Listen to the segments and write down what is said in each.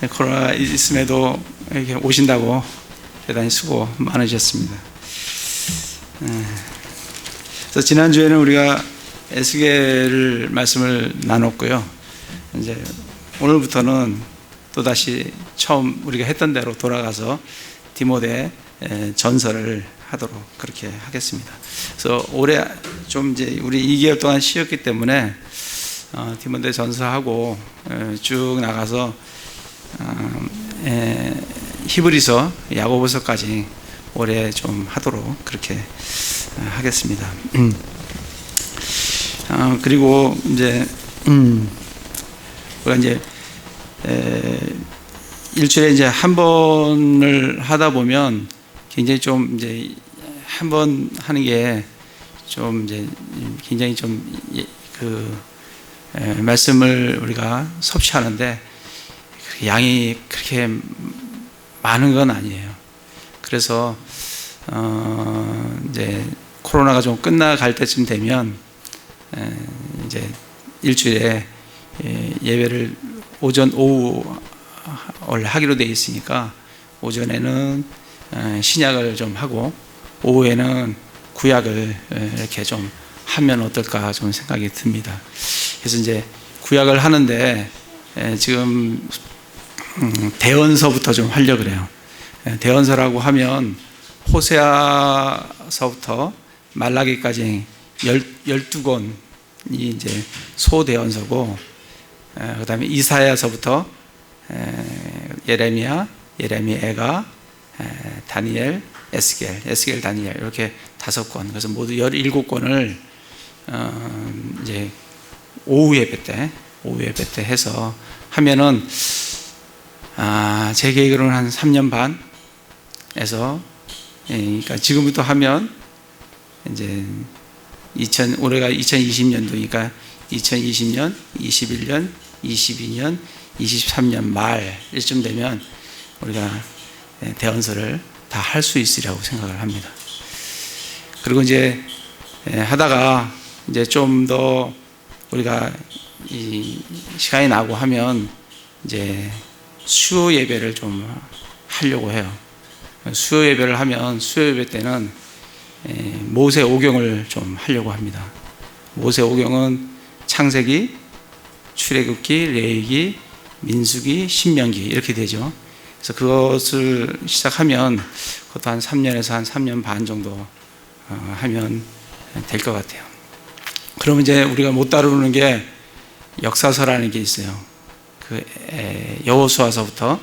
코로나 있음에도 이렇게 오신다고 대단히 수고 많으셨습니다. 그래서 지난주에는 우리가 에스겔을 말씀을 나눴고요. 이제 오늘부터는 또다시 처음 우리가 했던 대로 돌아가서 디모데 전서를 하도록 그렇게 하겠습니다. 그래서 올해 좀 이제 우리 2개월 동안 쉬었기 때문에 디모데 전서하고 쭉 나가서 히브리서, 야고보서까지 올해 좀 하도록 그렇게 하겠습니다. 그리고 이제 우리가 이제 일주일에 이제 한 번을 하다 보면 굉장히 좀 이제 한 번 하는 게 좀 이제 굉장히 좀 말씀을 우리가 섭취하는데 양이 그렇게 많은 건 아니에요. 그래서 이제 코로나가 좀 끝나갈 때쯤 되면 이제 일주일에 예배를 오전, 오후 원래 하기로 되어 있으니까 오전에는 신약을 좀 하고 오후에는 구약을 이렇게 좀 하면 어떨까 좀 생각이 듭니다. 그래서 이제 구약을 하는데 지금 대언서부터 좀 하려고 그래요. 대언서라고 하면 호세아서부터 말라기까지 12권이 이제 소대언서고, 그 다음에 이사야서부터 예레미야, 에가, 다니엘, 에스겔, 다니엘 이렇게 5권. 그래서 모두 17권을 이제 오후 예배 때 해서 하면은 제 계획으로는 한 3년 반에서, 그러니까 지금부터 하면 이제 올해가 2020년도니까 2020년, 21년, 22년, 23년 말쯤 되면 우리가 대언서를 다 할 수 있으리라고 생각을 합니다. 그리고 이제 하다가 이제 좀 더 우리가 이 시간이 나고 하면 이제 수요 예배를 좀 하려고 해요. 수요 예배를 하면 수요 예배 때는 모세 오경을 좀 하려고 합니다. 모세 오경은 창세기, 출애굽기, 레위기, 민수기, 신명기 이렇게 되죠. 그래서 그것을 시작하면 그것도 한 3년에서 한 3년 반 정도 하면 될 것 같아요. 그러면 이제 우리가 못 다루는 게 역사서라는 게 있어요. 그 여호수아서부터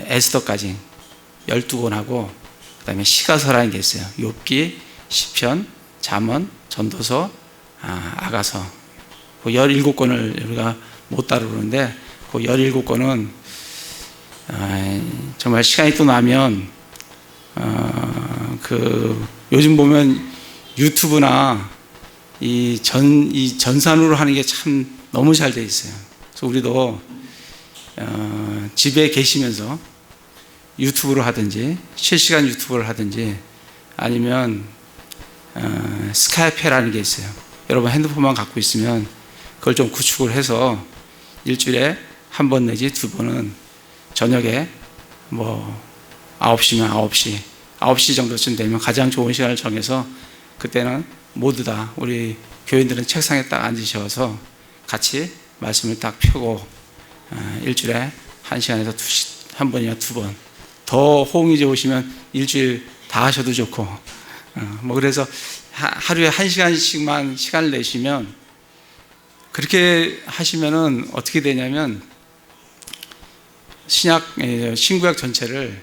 에스더까지 12권하고 그 다음에 시가서라는 게 있어요. 욥기, 시편, 잠언, 전도서, 아가서. 그 17권을 우리가 못 다루는데 그 17권은 정말 시간이 또 나면 요즘 보면 유튜브나 이 전산으로 하는 게 참 너무 잘 돼 있어요. 그래서 우리도 집에 계시면서 유튜브로 하든지 실시간 유튜브를 하든지 아니면 스카이페라는 게 있어요. 여러분 핸드폰만 갖고 있으면 그걸 좀 구축을 해서 일주일에 한 번 내지 2번은 저녁에 뭐 9시면 9시 정도쯤 되면 가장 좋은 시간을 정해서 그때는 모두 다 우리 교인들은 책상에 딱 앉으셔서 같이 말씀을 딱 펴고 일주일에 1시간에서 한 번이나 2번, 더 호응이 좋으시면 일주일 다 하셔도 좋고, 뭐 그래서 하루에 1시간씩만 시간을 내시면, 그렇게 하시면은 어떻게 되냐면 신구약 전체를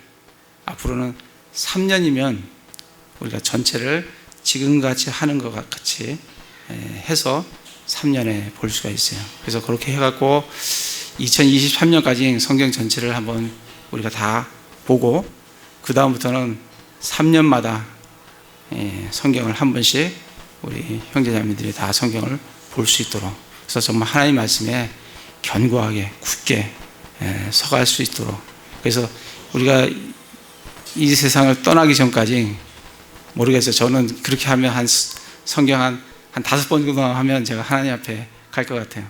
앞으로는 3년이면 우리가 전체를 지금같이 하는 것 같이 해서 3년에 볼 수가 있어요. 그래서 그렇게 해갖고 2023년까지 성경 전체를 한번 우리가 다 보고 그 다음부터는 3년마다 성경을 한 번씩 우리 형제자매들이 다 성경을 볼 수 있도록, 그래서 정말 하나님 말씀에 견고하게 굳게 서갈 수 있도록, 그래서 우리가 이 세상을 떠나기 전까지 모르겠어요. 저는 그렇게 하면 성경 한 5번 정도 하면 제가 하나님 앞에 갈 것 같아요.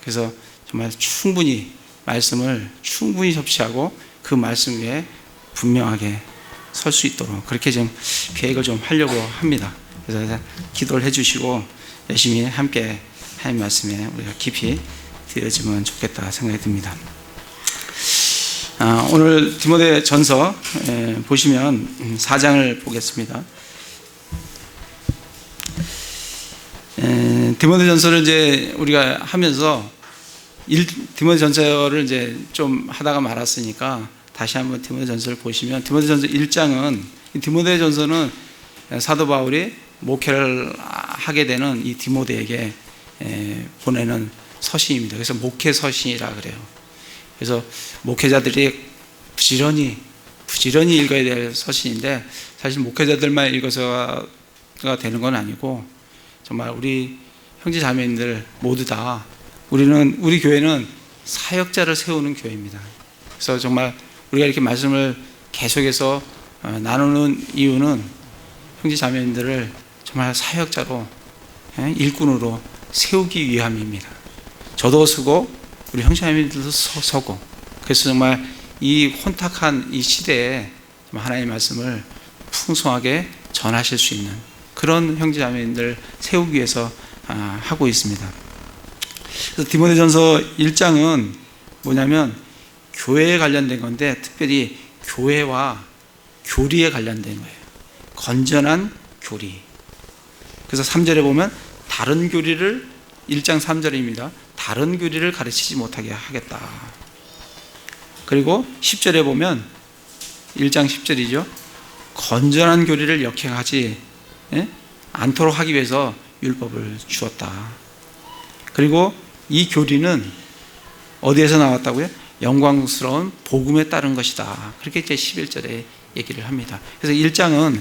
그래서 정말 충분히 말씀을 충분히 접시하고 그 말씀 위에 분명하게 설 수 있도록 그렇게 좀 계획을 좀 하려고 합니다. 그래서 기도를 해주시고 열심히 함께 하나님 말씀에 우리가 깊이 들여지면 좋겠다 생각이 듭니다. 오늘 디모데 전서 보시면 4장을 보겠습니다. 디모데 전서를 이제 우리가 하면서 디모데 전서를 이제 좀 하다가 말았으니까 다시 한번 디모데 전서를 보시면 디모데 전서 1장은 디모데 전서는 사도 바울이 목회를 하게 되는 이 디모데에게 보내는 서신입니다. 그래서 목회 서신이라 그래요. 그래서 목회자들이 부지런히 읽어야 될 서신인데 사실 목회자들만 읽어서가 되는 건 아니고 정말 우리 형제 자매님들 모두 다 우리 교회는 사역자를 세우는 교회입니다. 그래서 정말 우리가 이렇게 말씀을 계속해서 나누는 이유는 형제 자매님들을 정말 사역자로 일꾼으로 세우기 위함입니다. 저도 서고 우리 형제 자매님들도 서고 그래서 정말 이 혼탁한 이 시대에 하나님의 말씀을 풍성하게 전하실 수 있는 그런 형제 자매님들 세우기 위해서 하고 있습니다. 그래서 디모데전서 1장은 뭐냐면 교회에 관련된 건데 특별히 교회와 교리에 관련된 거예요. 건전한 교리. 그래서 3절에 보면 다른 교리를 1장 3절입니다. 다른 교리를 가르치지 못하게 하겠다. 그리고 10절에 보면 1장 10절이죠. 건전한 교리를 역행하지 않도록 하기 위해서 율법을 주었다. 그리고 이 교리는 어디에서 나왔다고요? 영광스러운 복음에 따른 것이다. 그렇게 이제 11절에 얘기를 합니다. 그래서 1장은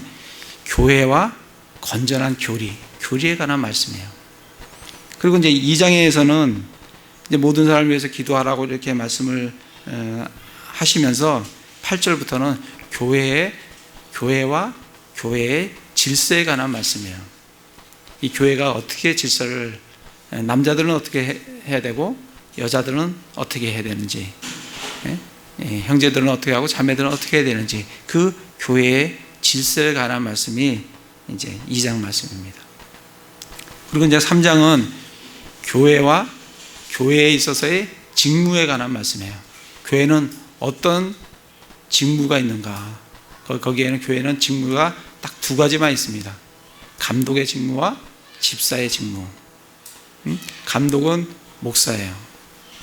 교회와 건전한 교리에 관한 말씀이에요. 그리고 이제 2장에서는 이제 모든 사람을 위해서 기도하라고 이렇게 말씀을 하시면서 8절부터는 교회와 교회의 질서에 관한 말씀이에요. 이 교회가 어떻게 질서를 남자들은 어떻게 해야 되고 여자들은 어떻게 해야 되는지 형제들은 어떻게 하고 자매들은 어떻게 해야 되는지 그 교회의 질서에 관한 말씀이 이제 2장 말씀입니다. 그리고 이제 3장은 교회와 교회에 있어서의 직무에 관한 말씀이에요. 교회는 어떤 직무가 있는가? 거기에는 교회는 직무가 딱 두 가지만 있습니다. 감독의 직무와 집사의 직무. 감독은 목사예요.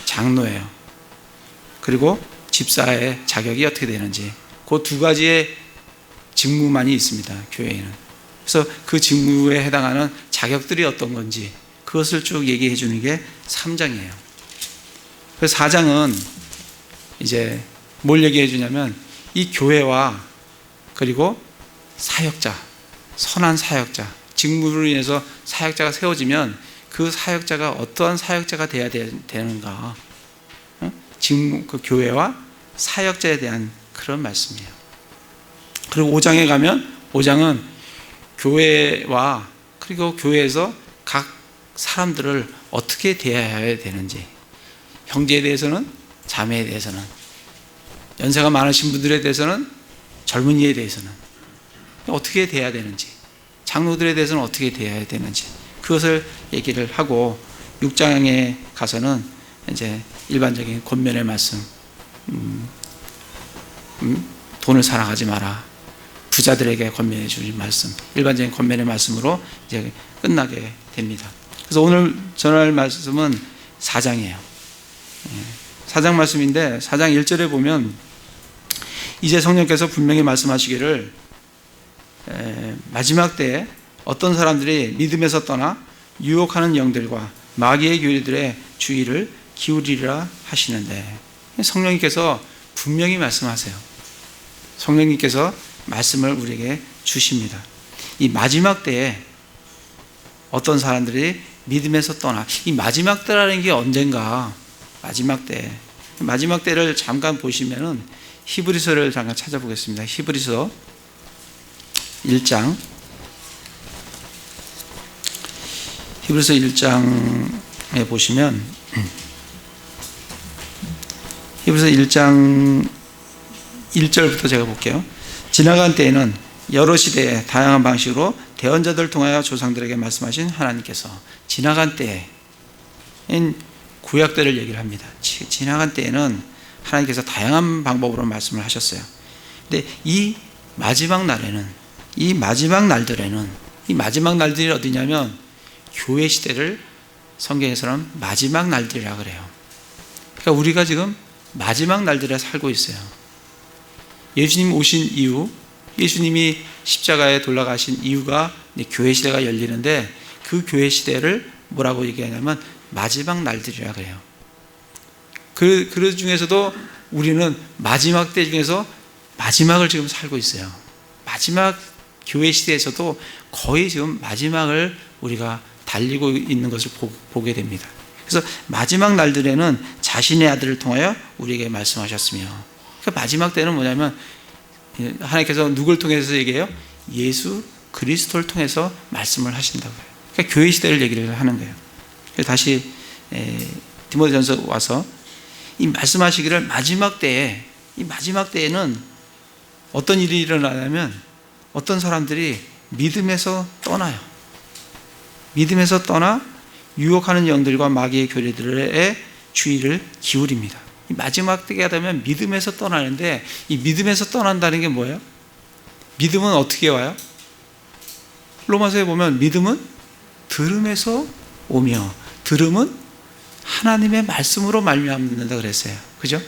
장로예요. 그리고 집사의 자격이 어떻게 되는지 그 두 가지의 직무만이 있습니다. 교회에는. 그래서 그 직무에 해당하는 자격들이 어떤 건지 그것을 쭉 얘기해 주는 게 3장이에요. 그래서 4장은 이제 뭘 얘기해 주냐면 이 교회와 그리고 사역자, 선한 사역자, 직무로 인해서 사역자가 세워지면 그 사역자가 어떠한 사역자가 돼야 되는가? 직무, 그 교회와 사역자에 대한 그런 말씀이에요. 그리고 5장에 가면 5장은 교회와 그리고 교회에서 각 사람들을 어떻게 대해야 되는지, 형제에 대해서는, 자매에 대해서는, 연세가 많으신 분들에 대해서는, 젊은이에 대해서는 어떻게 대해야 되는지, 장로들에 대해서는 어떻게 대해야 되는지 그것을 얘기를 하고 6장에 가서는 이제 일반적인 권면의 말씀, 돈을 사랑하지 마라, 부자들에게 권면해 주신 말씀, 일반적인 권면의 말씀으로 이제 끝나게 됩니다. 그래서 오늘 전할 말씀은 4장이에요. 4장 말씀인데 4장 1절에 보면 이제 성령께서 분명히 말씀하시기를 마지막 때에 어떤 사람들이 믿음에서 떠나 유혹하는 영들과 마귀의 교리들의 주의를 기울이리라 하시는데 성령님께서 분명히 말씀하세요. 성령님께서 말씀을 우리에게 주십니다. 이 마지막 때에 어떤 사람들이 믿음에서 떠나, 이 마지막 때라는 게 언젠가, 마지막 때를 잠깐 보시면은 히브리서를 잠깐 찾아보겠습니다. 히브리서 1장, 히브리서 1장에 보시면 히브리서 1장 1절부터 제가 볼게요. 지나간 때에는 여러 시대에 다양한 방식으로 대언자들을 통하여 조상들에게 말씀하신 하나님께서, 지나간 때엔 구약 때를 얘기를 합니다. 지나간 때에는 하나님께서 다양한 방법으로 말씀을 하셨어요. 근데 이 마지막 날에는, 이 마지막 날들에는, 이 마지막 날들이 어디냐면 교회 시대를 성경에서는 마지막 날들이라 그래요. 그러니까 우리가 지금 마지막 날들에 살고 있어요. 예수님 오신 이후, 예수님이 십자가에 돌아가신 이유가 교회 시대가 열리는데, 그 교회 시대를 뭐라고 얘기하냐면 마지막 날들이라 그래요. 그 중에서도 우리는 마지막 때 중에서 마지막을 지금 살고 있어요. 마지막 교회 시대에서도 거의 지금 마지막을 우리가 달리고 있는 것을 보게 됩니다. 그래서 마지막 날들에는 자신의 아들을 통하여 우리에게 말씀하셨으며, 그러니까 마지막 때는 뭐냐면 하나님께서 누굴 통해서 얘기해요? 예수 그리스도를 통해서 말씀을 하신다고요. 그러니까 교회 시대를 얘기를 하는 거예요. 그래서 다시 디모데전서 와서 이 말씀하시기를 마지막 때에, 이 마지막 때에는 어떤 일이 일어나냐면 어떤 사람들이 믿음에서 떠나요. 믿음에서 떠나 유혹하는 영들과 마귀의 교리들의 주의를 기울입니다. 이 마지막 때가 되면 믿음에서 떠나는데, 이 믿음에서 떠난다는 게 뭐예요? 믿음은 어떻게 와요? 로마서에 보면 믿음은 들음에서 오며 들음은 하나님의 말씀으로 말미암는다 그랬어요. 그죠?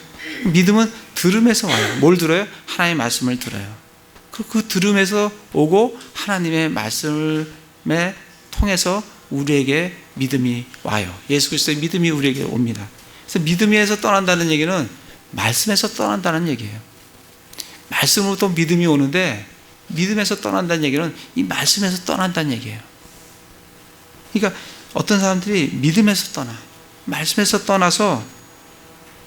믿음은 들음에서 와요. 뭘 들어요? 하나님의 말씀을 들어요. 그 들음에서 오고 하나님의 말씀에 통해서 우리에게 믿음이 와요. 예수 그리스도의 믿음이 우리에게 옵니다. 그래서 믿음에서 떠난다는 얘기는 말씀에서 떠난다는 얘기예요. 말씀으로부터 믿음이 오는데, 믿음에서 떠난다는 얘기는 이 말씀에서 떠난다는 얘기예요. 그러니까 어떤 사람들이 믿음에서 떠나, 말씀에서 떠나서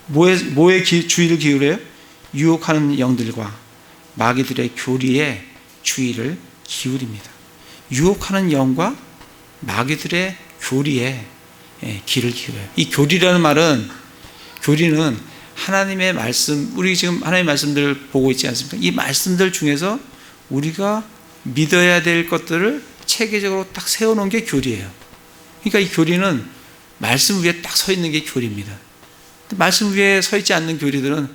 뭐에 주의를 기울여요? 유혹하는 영들과 마귀들의 교리에 주의를 기울입니다. 유혹하는 영과 마귀들의 교리에 귀를 기울여요. 이 교리라는 말은, 교리는 하나님의 말씀, 우리 지금 하나님의 말씀들을 보고 있지 않습니까? 이 말씀들 중에서 우리가 믿어야 될 것들을 체계적으로 딱 세워놓은 게 교리예요. 그러니까 이 교리는 말씀 위에 딱 서 있는 게 교리입니다. 말씀 위에 서 있지 않는 교리들은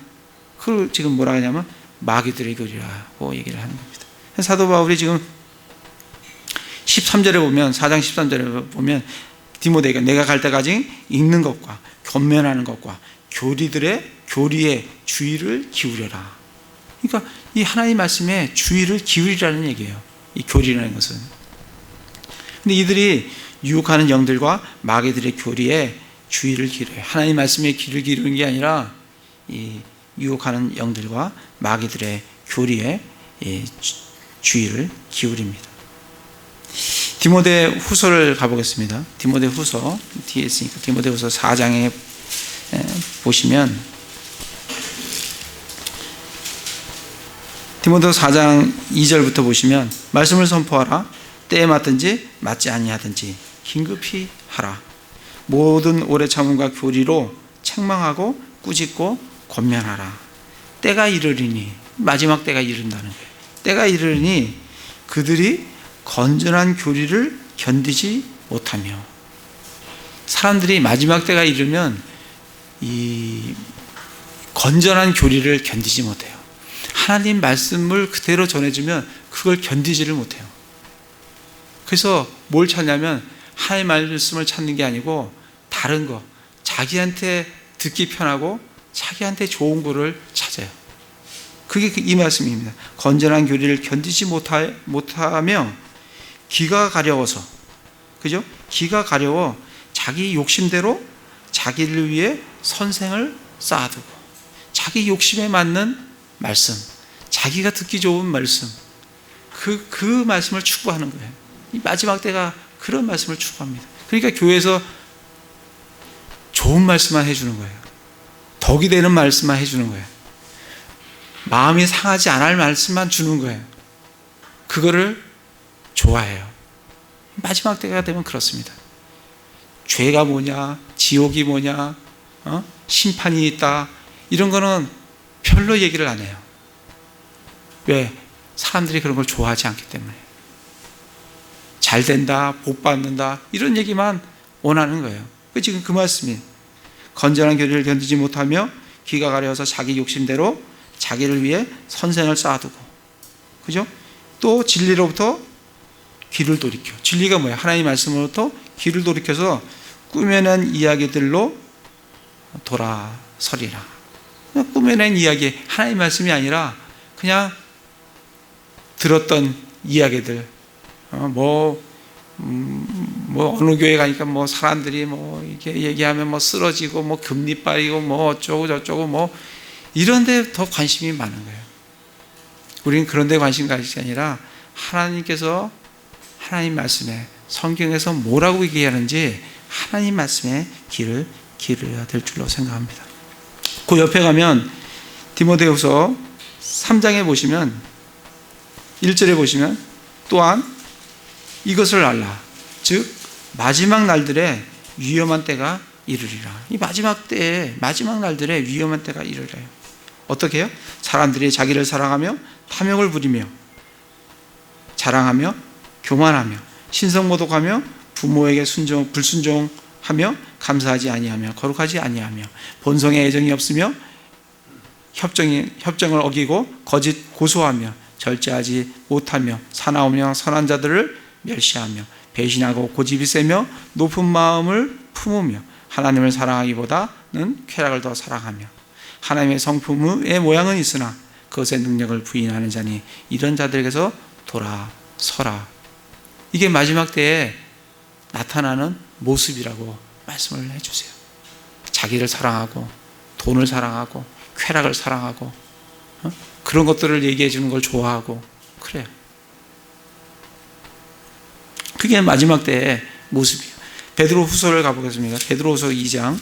그걸 지금 뭐라 하냐면 마귀들의 교리라고 얘기를 하는 겁니다. 사도 바울이 지금 13절에 보면, 4장 13절에 보면 디모데가 내가 갈 때까지 읽는 것과 권면하는 것과 교리에 주의를 기울여라. 그러니까 이 하나님 말씀에 주의를 기울이라는 얘기예요. 이 교리라는 것은. 근데 이들이 유혹하는 영들과 마귀들의 교리에 주의를 기울여요. 하나님 말씀에 귀를 기울이는 게 아니라 이 유혹하는 영들과 마귀들의 교리에 주의를 기울입니다. 디모데 후서를 가보겠습니다. 디모데 후서 뒤에 있으니까 디모데 후서 4장에 보시면, 디모데후서 4장 2절부터 보시면 말씀을 선포하라. 때에 맞든지 맞지 아니하든지 긴급히 하라. 모든 오래 참음과 교리로 책망하고 꾸짖고 권면하라. 때가 이르리니, 마지막 때가 이른다는 거예요. 때가 이르리니 그들이 건전한 교리를 견디지 못하며, 사람들이 마지막 때가 이르면 이 건전한 교리를 견디지 못해요. 하나님 말씀을 그대로 전해주면 그걸 견디지를 못해요. 그래서 뭘 찾냐면 하나님 말씀을 찾는 게 아니고 다른 거, 자기한테 듣기 편하고 자기한테 좋은 거를 찾아요. 그게 이 말씀입니다. 건전한 교리를 견디지 못하며 기가 가려워서, 그죠? 기가 가려워 자기 욕심대로 자기를 위해 선생을 쌓아두고, 자기 욕심에 맞는 말씀, 자기가 듣기 좋은 말씀, 그 말씀을 추구하는 거예요. 이 마지막 때가 그런 말씀을 추구합니다. 그러니까 교회에서 좋은 말씀만 해주는 거예요. 덕이 되는 말씀만 해주는 거예요. 마음이 상하지 않을 말씀만 주는 거예요. 그거를 좋아해요. 마지막 때가 되면 그렇습니다. 죄가 뭐냐, 지옥이 뭐냐, 심판이 있다, 이런 거는 별로 얘기를 안 해요. 왜? 사람들이 그런 걸 좋아하지 않기 때문에. 잘 된다, 복 받는다, 이런 얘기만 원하는 거예요. 지금 그 말씀이 건전한 교리를 견디지 못하며 귀가 가려워서 자기 욕심대로 자기를 위해 선생을 쌓아두고, 그죠? 또 진리로부터 귀를 돌이켜. 진리가 뭐예요? 하나님의 말씀으로부터 귀를 돌이켜서 꾸며낸 이야기들로 돌아서리라. 그냥 꾸며낸 이야기, 하나님의 말씀이 아니라 그냥 들었던 이야기들. 어느 교회 가니까 사람들이 이렇게 얘기하면 쓰러지고 금리 빠리고 어쩌고 저쩌고 이런 데 더 관심이 많은 거예요. 우리는 그런 데 관심 가질 게 아니라 하나님께서 하나님 말씀에, 성경에서 뭐라고 얘기하는지 하나님 말씀에 귀를 기울여야 될 줄로 생각합니다. 그 옆에 가면 디모데후서 3장에 보시면 1절에 보시면 또한 이것을 알라. 즉 마지막 날들에 위험한 때가 이르리라. 이 마지막 때에, 마지막 날들에 위험한 때가 이르리라. 어떻게 해요? 사람들이 자기를 사랑하며 탐욕을 부리며 자랑하며 교만하며 신성모독하며 부모에게 불순종하며 감사하지 아니하며 거룩하지 아니하며 본성에 애정이 없으며 협정을 어기고 거짓 고소하며 절제하지 못하며 사나우며 선한 자들을 멸시하며 배신하고 고집이 세며 높은 마음을 품으며 하나님을 사랑하기보다는 쾌락을 더 사랑하며 하나님의 성품의 모양은 있으나 그것의 능력을 부인하는 자니 이런 자들에게서 돌아서라. 이게 마지막 때에 나타나는 모습이라고 말씀을 해주세요. 자기를 사랑하고 돈을 사랑하고 쾌락을 사랑하고 그런 것들을 얘기해 주는 걸 좋아하고 그래요. 그게 마지막 때의 모습이에요. 베드로후서를 가보겠습니다. 베드로후서 2장.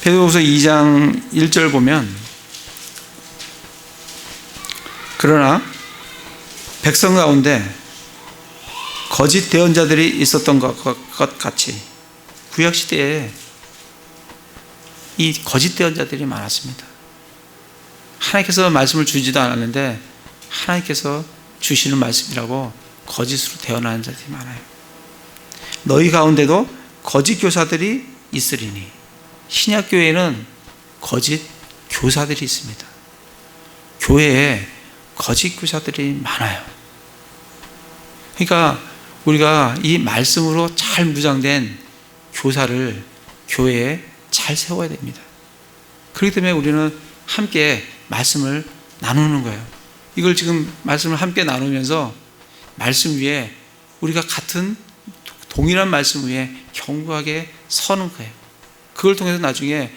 베드로후서 2장 1절 보면 그러나 백성 가운데 거짓 대언자들이 있었던 것 같이 구약시대에 이 거짓 대언자들이 많았습니다. 하나님께서 말씀을 주지도 않았는데 하나님께서 주시는 말씀이라고 거짓으로 대언하는 자들이 많아요. 너희 가운데도 거짓 교사들이 있으리니. 신약교회에는 거짓 교사들이 있습니다. 교회에 거짓 교사들이 많아요. 그러니까 우리가 이 말씀으로 잘 무장된 교사를 교회에 잘 세워야 됩니다. 그렇기 때문에 우리는 함께 말씀을 나누는 거예요. 이걸 지금 말씀을 함께 나누면서 말씀 위에 우리가 같은 동일한 말씀 위에 견고하게 서는 거예요. 그걸 통해서 나중에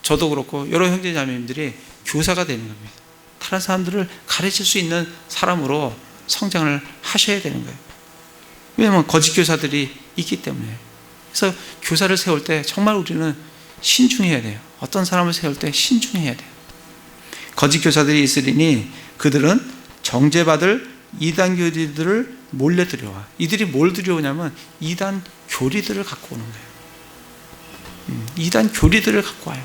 저도 그렇고 여러 형제 자매님들이 교사가 되는 겁니다. 다른 사람들을 가르칠 수 있는 사람으로 성장을 하셔야 되는 거예요. 왜냐하면 거짓 교사들이 있기 때문에. 그래서 교사를 세울 때 정말 우리는 신중해야 돼요. 어떤 사람을 세울 때 신중해야 돼요. 거짓 교사들이 있으리니 그들은 정죄받을 이단 교리들을 몰래 들여와. 이들이 뭘 들여오냐면 이단 교리들을 갖고 오는 거예요. 이단 교리들을 갖고 와요.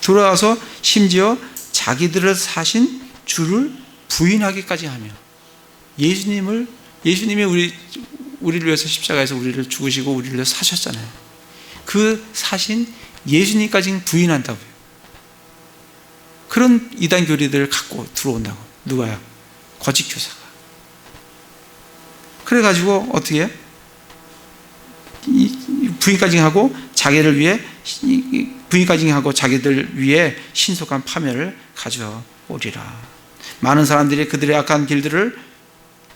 들어와서 심지어 자기들을 사신 주를 부인하기까지 하며 예수님이 우리를 위해서 십자가에서 우리를 죽으시고 우리를 위해서 사셨잖아요. 그 사신 예수님까지 부인한다고요. 그런 이단 교리들을 갖고 들어온다고. 누가요? 거짓 교사가. 그래가지고 어떻게 해요? 부인까지 하고 자기를 위해 부인까지 하고 자기들 위해 신속한 파멸을 가져오리라. 많은 사람들이 그들의 악한 길들을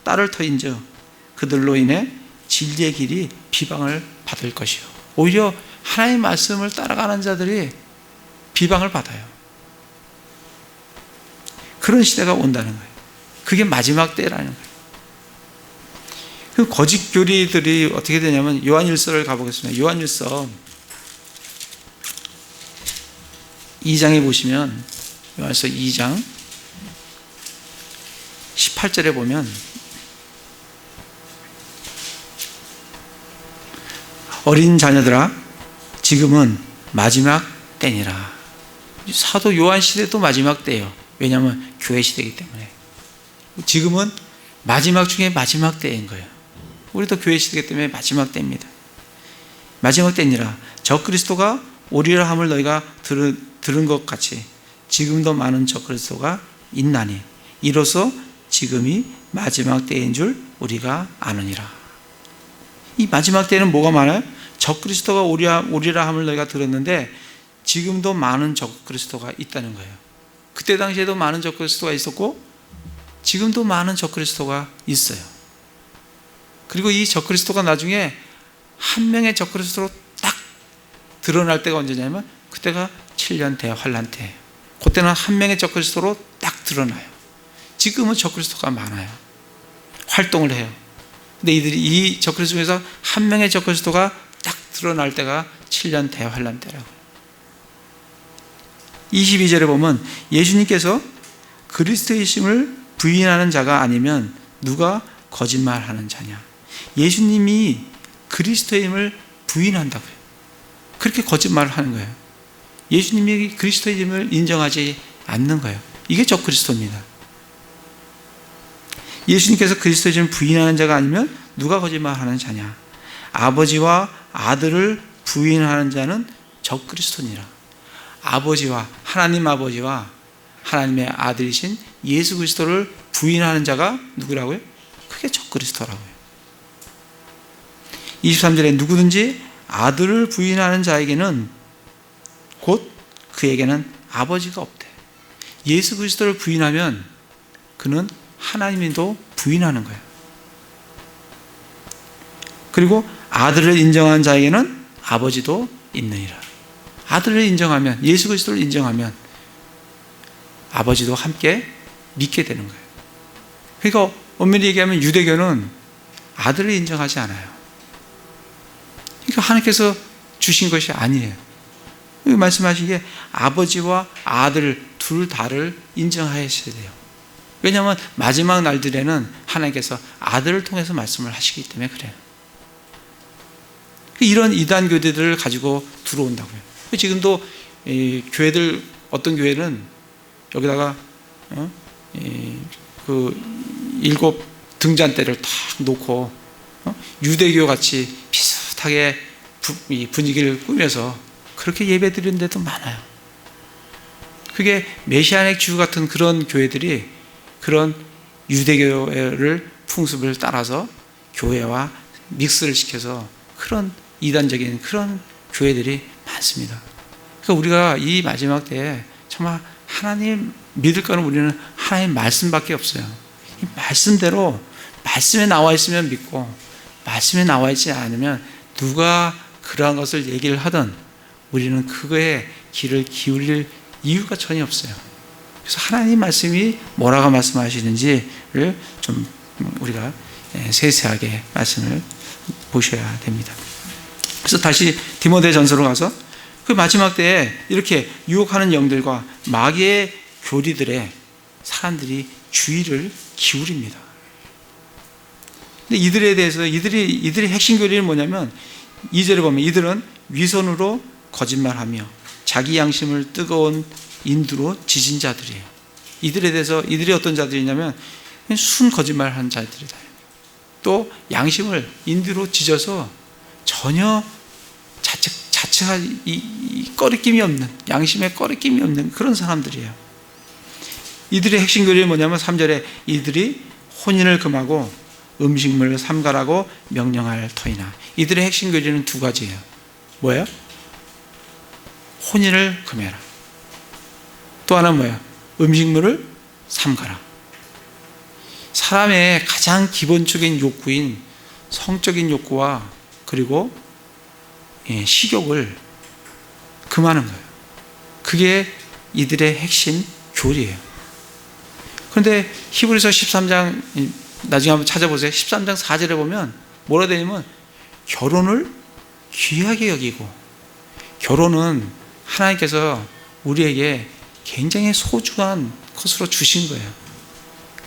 따를 터인즉 그들로 인해 진리의 길이 비방을 받을 것이요. 오히려 하나님의 말씀을 따라가는 자들이 비방을 받아요. 그런 시대가 온다는 거예요. 그게 마지막 때라는 거예요. 그 거짓 교리들이 어떻게 되냐면 요한일서를 가보겠습니다. 요한일서 2장에 보시면 요한일서 2장 18절에 보면 어린 자녀들아, 지금은 마지막 때니라. 사도 요한 시대도 마지막 때예요. 왜냐하면 교회 시대이기 때문에. 지금은 마지막 중에 마지막 때인 거예요. 우리도 교회 시대이기 때문에 마지막 때입니다. 마지막 때니라. 적그리스도가 오리라 함을 너희가 들은 것 같이 지금도 많은 적그리스도가 있나니 이로써 지금이 마지막 때인 줄 우리가 아느니라. 이 마지막 때는 뭐가 많아요? 적그리스도가 오리라 함을 너희가 들었는데 지금도 많은 적그리스도가 있다는 거예요. 그때 당시에도 많은 적그리스도가 있었고 지금도 많은 적그리스도가 있어요. 그리고 이 적그리스도가 나중에 한 명의 적그리스도로 딱 드러날 때가 언제냐면 그때가 7년 대환란 때예요. 그때는 한 명의 적그리스도로 딱 드러나요. 지금은 적그리스도가 많아요. 활동을 해요. 근데 이 적그리스도 중에서 한 명의 적그리스도가 딱 드러날 때가 7년 대환란 때라고요. 22절에 보면 예수님께서 그리스도이심을 부인하는 자가 아니면 누가 거짓말하는 자냐. 예수님이 그리스도임을 부인한다고요. 그렇게 거짓말을 하는 거예요. 예수님이 그리스도임을 인정하지 않는 거예요. 이게 적그리스도입니다. 예수님께서 그리스도임을 부인하는 자가 아니면 누가 거짓말하는 자냐. 아버지와 아들을 부인하는 자는 적그리스도니라. 아버지와 하나님 아버지와 하나님의 아들이신 예수 그리스도를 부인하는 자가 누구라고요? 그게 적그리스도라고요. 23절에 누구든지 아들을 부인하는 자에게는 곧 그에게는 아버지가 없대. 예수 그리스도를 부인하면 그는 하나님도 부인하는 거예요. 그리고 아들을 인정하는 자에게는 아버지도 있느니라. 아들을 인정하면, 예수 그리스도를 인정하면 아버지도 함께 믿게 되는 거예요. 그러니까 엄밀히 얘기하면 유대교는 아들을 인정하지 않아요. 그러니까 하나님께서 주신 것이 아니에요. 말씀하신 게 아버지와 아들 둘 다를 인정하셔야 돼요. 왜냐하면 마지막 날들에는 하나님께서 아들을 통해서 말씀을 하시기 때문에 그래요. 이런 이단 교대들을 가지고 들어온다고요. 지금도 교회들, 어떤 교회는 여기다가 그 7 등잔대를 탁 놓고 유대교 같이 비슷하게 분위기를 꾸며서 그렇게 예배 드리는 데도 많아요. 그게 메시아닉 주 같은 그런 교회들이 그런 유대교를 풍습을 따라서 교회와 믹스를 시켜서 그런 이단적인 그런 교회들이 많습니다. 그러니까 우리가 이 마지막 때에 정말 하나님 믿을 거는 우리는 하나님 말씀밖에 없어요. 이 말씀대로 말씀에 나와 있으면 믿고 말씀에 나와 있지 않으면 누가 그러한 것을 얘기를 하든 우리는 그거에 귀를 기울일 이유가 전혀 없어요. 그래서 하나님 말씀이 뭐라고 말씀하시는지를 좀 우리가 세세하게 말씀을 보셔야 됩니다. 그래서 다시 디모데전서로 가서 그 마지막 때에 이렇게 유혹하는 영들과 마귀의 교리들에 사람들이 주의를 기울입니다. 근데 이들에 대해서 이들의 핵심 교리는 뭐냐면 2절에 보면 이들은 위선으로 거짓말하며 자기 양심을 뜨거운 인두로 지진 자들이에요. 이들에 대해서 이들이 어떤 자들이냐면 순 거짓말하는 자들이다. 또 양심을 인두로 지져서 전혀 자체가 이 꺼리낌이 없는, 양심에 꺼리낌이 없는 그런 사람들이에요. 이들의 핵심 교리는 뭐냐면 3절에 이들이 혼인을 금하고 음식물을 삼가라고 명령할 터이나. 이들의 핵심 교리는 2가지예요. 뭐예요? 혼인을 금해라. 또 하나는 뭐예요? 음식물을 삼가라. 사람의 가장 기본적인 욕구인 성적인 욕구와 그리고 식욕을 금하는 거예요. 그게 이들의 핵심 교리예요. 그런데 히브리서 13장 나중에 한번 찾아보세요. 13장 4절에 보면 뭐라 되냐면 결혼을 귀하게 여기고, 결혼은 하나님께서 우리에게 굉장히 소중한 것으로 주신 거예요.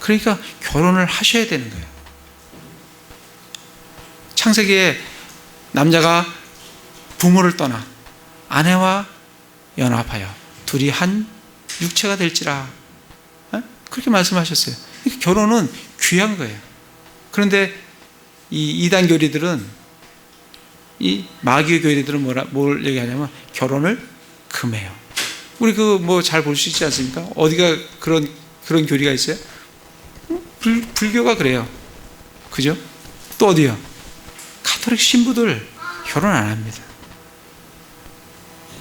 그러니까 결혼을 하셔야 되는 거예요. 창세기에 남자가 부모를 떠나 아내와 연합하여 둘이 한 육체가 될지라. 그렇게 말씀하셨어요. 결혼은 귀한 거예요. 그런데 이 이단 교리들은, 이 마귀의 교리들은 뭘 얘기하냐면 결혼을 금해요. 우리 잘 볼 수 있지 않습니까? 어디가 그런 교리가 있어요? 불교가 그래요. 그죠? 또 어디요? 가톨릭 신부들 결혼 안 합니다.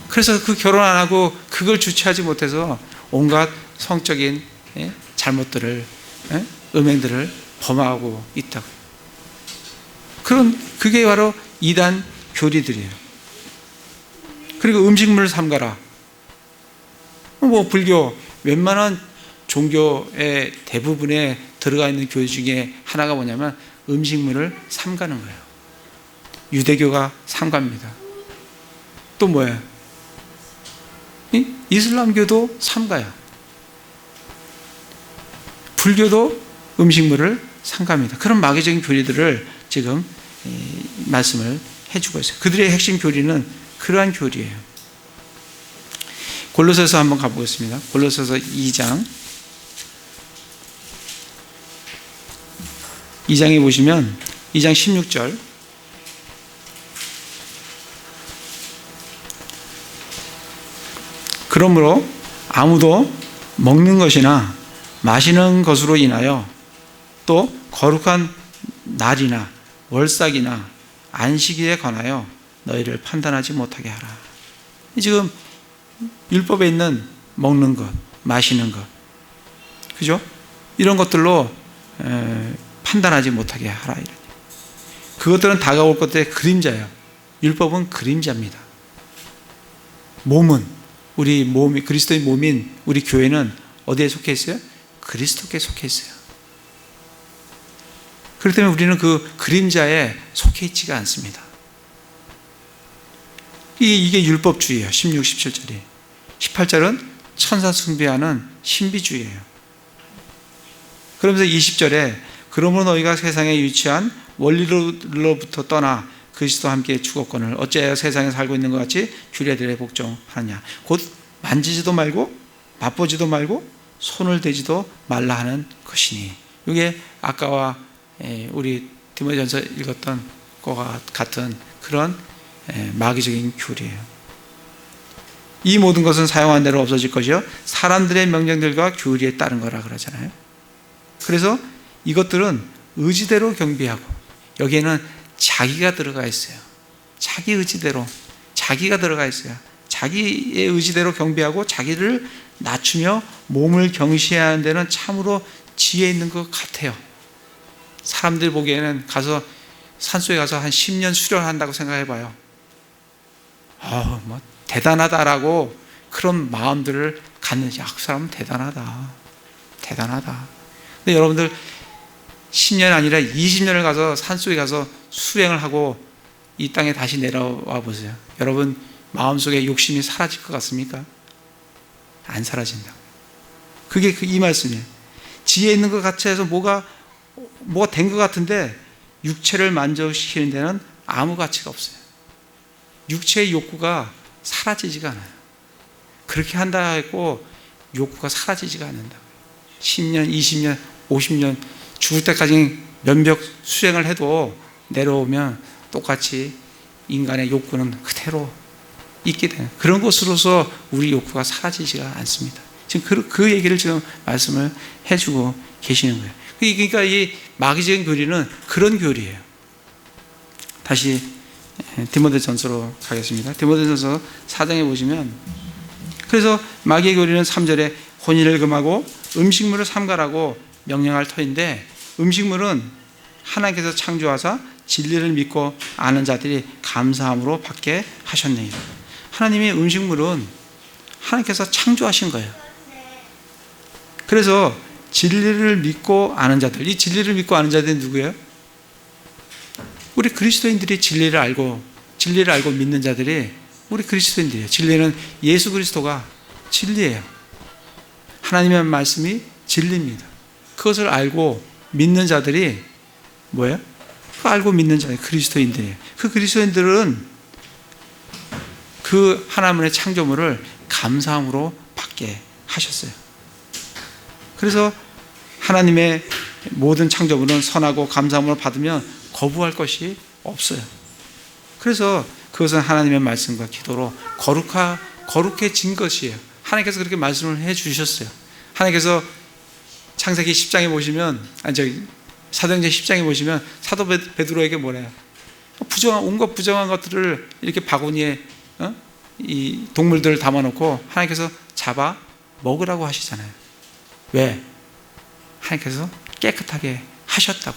그래서 그 결혼 안 하고 그걸 주체하지 못해서 온갖 성적인 잘못들을, 음행들을 범하고 있다고. 그게 바로 이단 교리들이에요. 그리고 음식물을 삼가라. 불교 웬만한 종교의 대부분에 들어가 있는 교리 중에 하나가 뭐냐면 음식물을 삼가는 거예요. 유대교가 삼갑니다. 또 뭐예요? 이슬람교도 삼가요. 불교도 음식물을 삼갑니다. 그런 마귀적인 교리들을 지금 말씀을 해주고 있어요. 그들의 핵심 교리는 그러한 교리예요. 골로새서 한번 가보겠습니다. 골로새서 2장에 보시면 2장 16절, 그러므로 아무도 먹는 것이나 마시는 것으로 인하여 또 거룩한 날이나 월삭이나 안식일에 관하여 너희를 판단하지 못하게 하라. 지금 율법에 있는 먹는 것, 마시는 것, 그죠? 이런 것들로 판단하지 못하게 하라. 그것들은 다가올 것들의 그림자예요. 율법은 그림자입니다. 몸은, 우리 몸이, 그리스도의 몸인 우리 교회는 어디에 속해 있어요? 그리스도께 속해 있어요. 그렇기 때문에 우리는 그 그림자에 속해 있지가 않습니다. 이게 율법주의예요. 16, 17절이. 18절은 천사 숭배하는 신비주의예요. 그러면서 20절에 그러므로 너희가 세상에 유치한 원리로부터 떠나 그리스도와 함께 죽었거늘 어찌하여 세상에 살고 있는 것 같이 규례들에 복종하느냐. 곧 만지지도 말고 맛보지도 말고 손을 대지도 말라 하는 것이니. 이게 아까와 우리 디모데전서 읽었던 것과 같은 그런 마귀적인 교리예요. 이 모든 것은 사용한 대로 없어질 것이요 사람들의 명령들과 교리에 따른 거라 그러잖아요. 그래서 이것들은 의지대로 경배하고, 여기에는 자기가 들어가 있어요. 자기 의지대로, 자기가 들어가 있어요. 자기의 의지대로 경배하고 자기를 낮추며 몸을 경시하는 데는 참으로 지혜 있는 것 같아요. 사람들 보기에는 산속에 가서 한 10년 수련한다고 생각해봐요. 대단하다라고 그런 마음들을 갖는, 그 사람은 대단하다. 근데 여러분들 10년 아니라 20년을 가서 산속에 가서 수행을 하고 이 땅에 다시 내려와 보세요. 여러분 마음속에 욕심이 사라질 것 같습니까? 안 사라진다고. 그게 이 말씀이에요. 지혜 있는 것 같이 해서 뭐가 된 것 같은데 육체를 만족시키는 데는 아무 가치가 없어요. 육체의 욕구가 사라지지가 않아요. 그렇게 한다 했고 욕구가 사라지지가 않는다. 10년, 20년, 50년 죽을 때까지 면벽 수행을 해도 내려오면 똑같이 인간의 욕구는 그대로 있게 되는 그런 것으로서 우리 욕구가 사라지지가 않습니다. 지금 그 얘기를 지금 말씀을 해주고 계시는 거예요. 그러니까 이 마귀적인 교리는 그런 교리예요. 다시 디모데전서로 가겠습니다. 디모데전서 4장에 보시면, 그래서 마귀의 교리는 3절에 혼인을 금하고 음식물을 삼가라고 명령할 터인데, 음식물은 하나님께서 창조하사 진리를 믿고 아는 자들이 감사함으로 받게 하셨느니라. 하나님의 음식물은 하나님께서 창조하신 거예요. 그래서 진리를 믿고 아는 자들, 이 진리를 믿고 아는 자들이 누구예요? 우리 그리스도인들이 진리를 알고 믿는 자들이 우리 그리스도인들이에요. 진리는 예수 그리스도가 진리예요. 하나님의 말씀이 진리입니다. 그것을 알고 믿는 자들이 뭐예요? 그 알고 믿는 자들이 그리스도인들이에요. 그 그리스도인들은 그 하나님의 창조물을 감사함으로 받게 하셨어요. 그래서 하나님의 모든 창조물은 선하고 감사함으로 받으면 거부할 것이 없어요. 그래서 그것은 하나님의 말씀과 기도로 거룩해진 것이에요. 하나님께서 그렇게 말씀을 해 주셨어요. 하나님께서 창세기 10장에 보시면, 사도행전 10장에 보시면 사도 베드로에게 뭐래요? 온갖 부정한 것들을 이렇게 바구니에 이 동물들을 담아놓고 하나님께서 잡아 먹으라고 하시잖아요. 왜? 하나님께서 깨끗하게 하셨다고.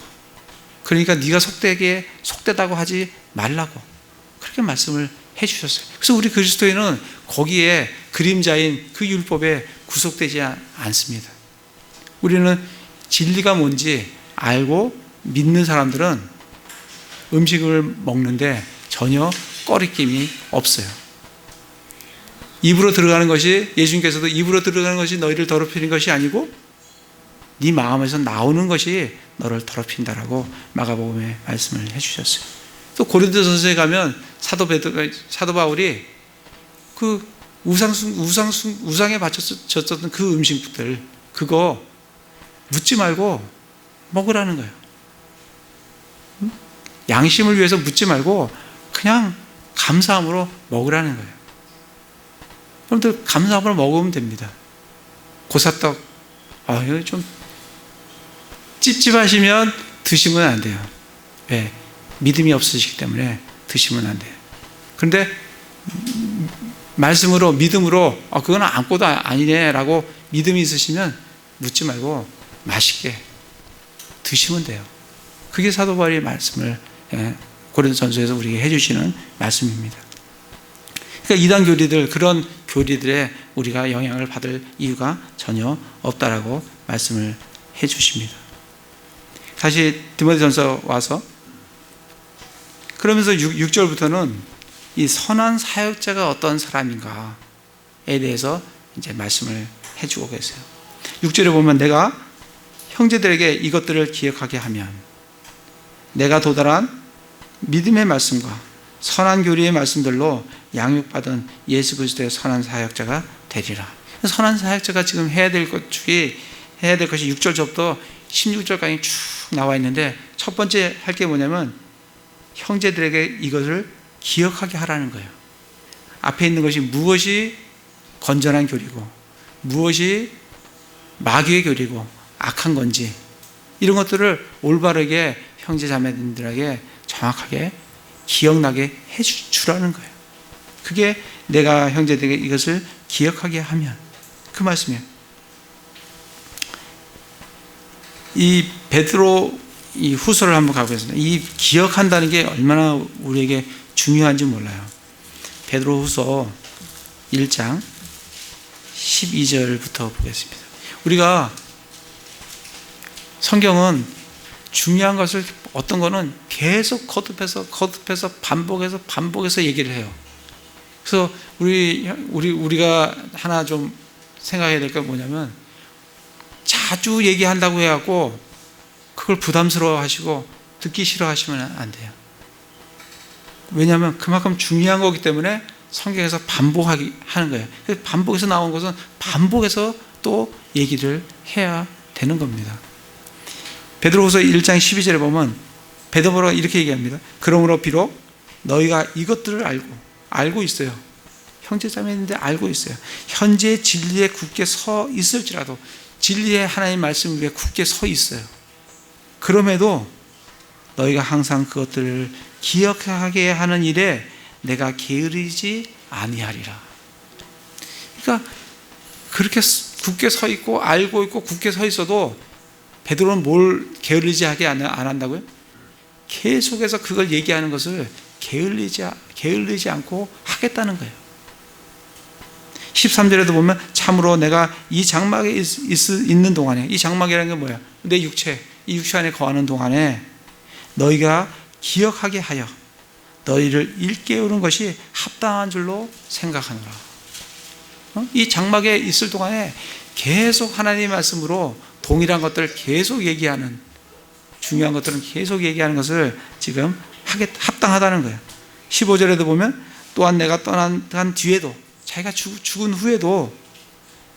그러니까 네가 속되다고 하지 말라고 그렇게 말씀을 해주셨어요. 그래서 우리 그리스도인은 거기에 그림자인 그 율법에 구속되지 않습니다. 우리는 진리가 뭔지 알고 믿는 사람들은 음식을 먹는데 전혀 꺼리낌이 없어요. 입으로 들어가는 것이, 예수님께서도 입으로 들어가는 것이 너희를 더럽히는 것이 아니고 네 마음에서 나오는 것이 너를 더럽힌다라고 마가복음에 말씀을 해주셨어요. 또 고린도전서에 가면 사도 바울이 그 우상에 바쳤었던 그 음식들, 그거 묻지 말고 먹으라는 거예요. 양심을 위해서 묻지 말고 그냥 감사함으로 먹으라는 거예요. 여러분들 감사함으로 먹으면 됩니다. 고사떡, 이거 좀 찝찝하시면 드시면 안 돼요. 왜? 믿음이 없으시기 때문에 드시면 안 돼요. 그런데 말씀으로, 믿음으로 그건 아무것도 아니네 라고 믿음이 있으시면 묻지 말고 맛있게 드시면 돼요. 그게 사도 바울의 말씀을 고린도전서에서 우리에게 해주시는 말씀입니다. 그러니까 이단 교리들, 그런 교리들에 우리가 영향을 받을 이유가 전혀 없다라고 말씀을 해주십니다. 다시 디모데전서 와서, 그러면서 6절부터는 이 선한 사역자가 어떤 사람인가에 대해서 이제 말씀을 해주고 계세요. 6절에 보면 내가 형제들에게 이것들을 기억하게 하면 내가 도달한 믿음의 말씀과 선한 교리의 말씀들로 양육받은 예수 그리스도의 선한 사역자가 되리라. 선한 사역자가 지금 해야 될 것이 6절 저부터 16절까지 쭉 나와 있는데, 첫 번째 할 게 뭐냐면 형제들에게 이것을 기억하게 하라는 거예요. 앞에 있는 것이 무엇이 건전한 교리고 무엇이 마귀의 교리고 악한 건지, 이런 것들을 올바르게 형제 자매들에게 정확하게 기억나게 해주라는 거예요. 그게 내가 형제들에게 이것을 기억하게 하면, 그 말씀이에요. 이 베드로 이 후서를 한번 가보겠습니다. 이 기억한다는 게 얼마나 우리에게 중요한지 몰라요. 베드로 후서 1장 12절부터 보겠습니다. 우리가 성경은 중요한 것을, 어떤 거는 계속 거듭해서 반복해서 얘기를 해요. 그래서 우리가 하나 좀 생각해야 될 게 뭐냐면, 자주 얘기한다고 해갖고 그걸 부담스러워 하시고 듣기 싫어 하시면 안 돼요. 왜냐하면 그만큼 중요한 거기 때문에 성경에서 반복하기 하는 거예요. 그래서 반복해서 나온 것은 반복해서 또 얘기를 해야 되는 겁니다. 베드로후서 1장 12절에 보면 베드로가 이렇게 얘기합니다. 그러므로 비록 너희가 이것들을 알고 있어요. 형제자매인데 알고 있어요. 현재 진리에 굳게 서 있을지라도, 진리의 하나님 말씀 위에 굳게 서 있어요. 그럼에도 너희가 항상 그것들을 기억하게 하는 일에 내가 게으르지 아니하리라. 그러니까 그렇게 굳게 서 있고 알고 있고 굳게 서 있어도 베드로는 뭘 게을르지 하게 안 한다고요? 계속해서 그걸 얘기하는 것을 게을르지 않고 하겠다는 거예요. 13절에도 보면 참으로 내가 이 장막에 있는 동안에, 이 장막이라는 게 뭐야? 내 육체, 이 육체 안에 거하는 동안에 너희가 기억하게 하여 너희를 일깨우는 것이 합당한 줄로 생각하노라. 이 장막에 있을 동안에 계속 하나님의 말씀으로 동일한 것들을 계속 얘기하는, 중요한 것들은 계속 얘기하는 것을 지금 합당하다는 거예요. 15절에도 보면 또한 내가 떠난 뒤에도, 자기가 죽은 후에도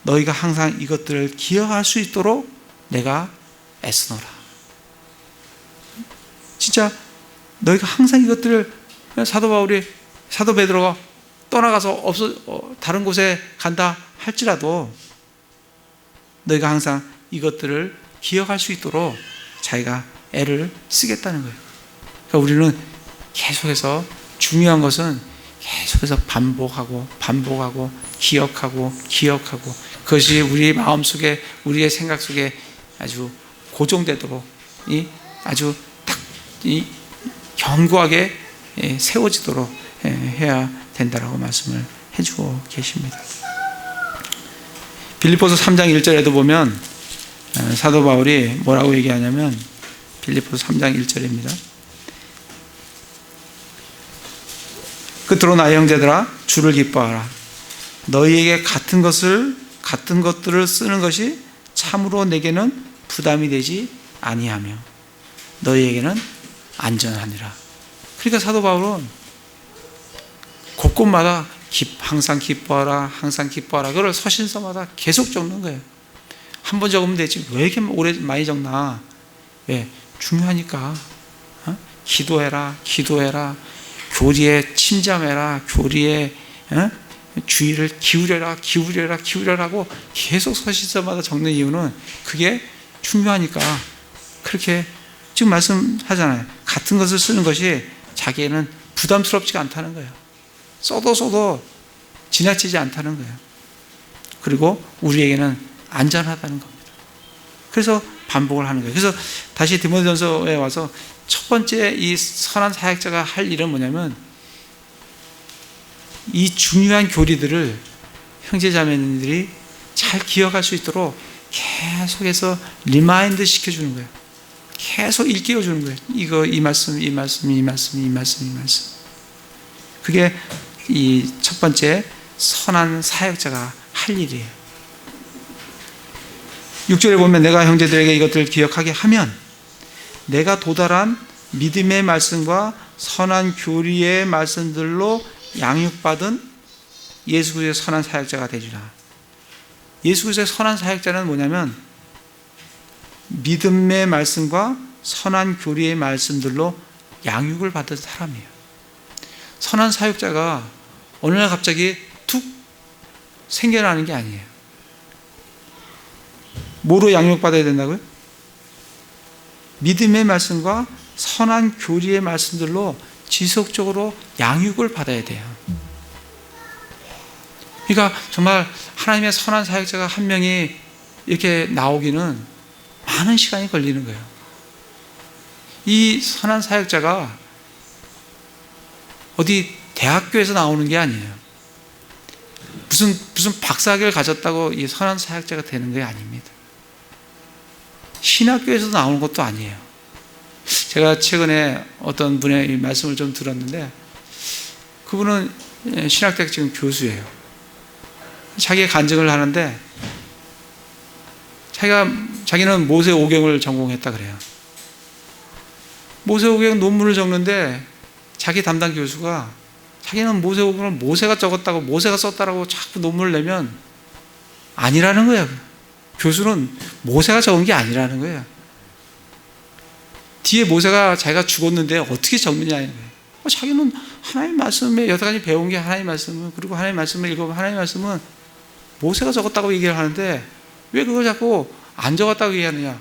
너희가 항상 이것들을 기억할 수 있도록 내가 애쓰노라. 진짜 너희가 항상 이것들을, 사도 베드로가 떠나가서 다른 곳에 간다 할지라도 너희가 항상 이것들을 기억할 수 있도록 자기가 애를 쓰겠다는 거예요. 그러니까 우리는 계속해서, 중요한 것은 계속해서 반복하고 기억하고 그것이 우리 마음속에, 우리의 생각 속에 아주 고정되도록 아주 딱 견고하게 세워지도록 해야 된다라고 말씀을 해주고 계십니다. 빌립보서 3장 1절에도 보면 사도 바울이 뭐라고 얘기하냐면, 빌립보서 3장 1절입니다. 끝으로 나의 형제들아, 주를 기뻐하라. 너희에게 같은 것들을 쓰는 것이 참으로 내게는 부담이 되지 아니하며 너희에게는 안전하니라. 그러니까 사도 바울은 곳곳마다 항상 기뻐하라, 그걸 서신서마다 계속 적는 거예요. 한 번 적으면 되지 왜 이렇게 오래 많이 적나? 왜? 중요하니까. 기도해라, 교리에 침잠해라, 교리에 주의를 기울여라고 계속 서신서마다 적는 이유는 그게 중요하니까. 그렇게 지금 말씀하잖아요. 같은 것을 쓰는 것이 자기에는 부담스럽지가 않다는 거예요. 써도 지나치지 않다는 거예요. 그리고 우리에게는 안전하다는 겁니다. 그래서 반복을 하는 거예요. 그래서 다시 디모데전서에 와서 첫 번째 이 선한 사역자가 할 일은 뭐냐면, 이 중요한 교리들을 형제자매들이 잘 기억할 수 있도록 계속해서 리마인드 시켜주는 거예요. 계속 일깨워주는 거예요. 이 말씀. 그게 이 첫 번째 선한 사역자가 할 일이에요. 6절에 보면 내가 형제들에게 이것들을 기억하게 하면 내가 도달한 믿음의 말씀과 선한 교리의 말씀들로 양육받은 예수 그리스도의 선한 사역자가 되리라. 예수 그리스도의 선한 사역자는 뭐냐면 믿음의 말씀과 선한 교리의 말씀들로 양육을 받은 사람이에요. 선한 사역자가 어느 날 갑자기 툭 생겨나는 게 아니에요. 뭐로 양육받아야 된다고요? 믿음의 말씀과 선한 교리의 말씀들로 지속적으로 양육을 받아야 돼요. 그러니까 정말 하나님의 선한 사역자가 한 명이 이렇게 나오기는 많은 시간이 걸리는 거예요. 이 선한 사역자가 어디 대학교에서 나오는 게 아니에요. 무슨 박사학위를 가졌다고 이 선한 사역자가 되는 게 아닙니다. 신학교에서 나오는 것도 아니에요. 제가 최근에 어떤 분의 말씀을 좀 들었는데, 그분은 신학대학 지금 교수예요. 자기의 간증을 하는데, 자기는 모세오경을 전공했다 그래요. 모세오경 논문을 적는데 자기 담당 교수가 자기는 모세오경을 모세가 적었다고, 모세가 썼다라고 자꾸 논문을 내면 아니라는 거예요. 교수는 모세가 적은 게 아니라는 거예요. 뒤에 모세가 자기가 죽었는데 어떻게 적느냐는 거예요. 자기는 하나님 말씀에 여태까지 배운 게 하나님 말씀은, 그리고 하나님 말씀을 읽어보면 하나님 말씀은 모세가 적었다고 얘기를 하는데 왜 그걸 자꾸 안 적었다고 얘기하느냐.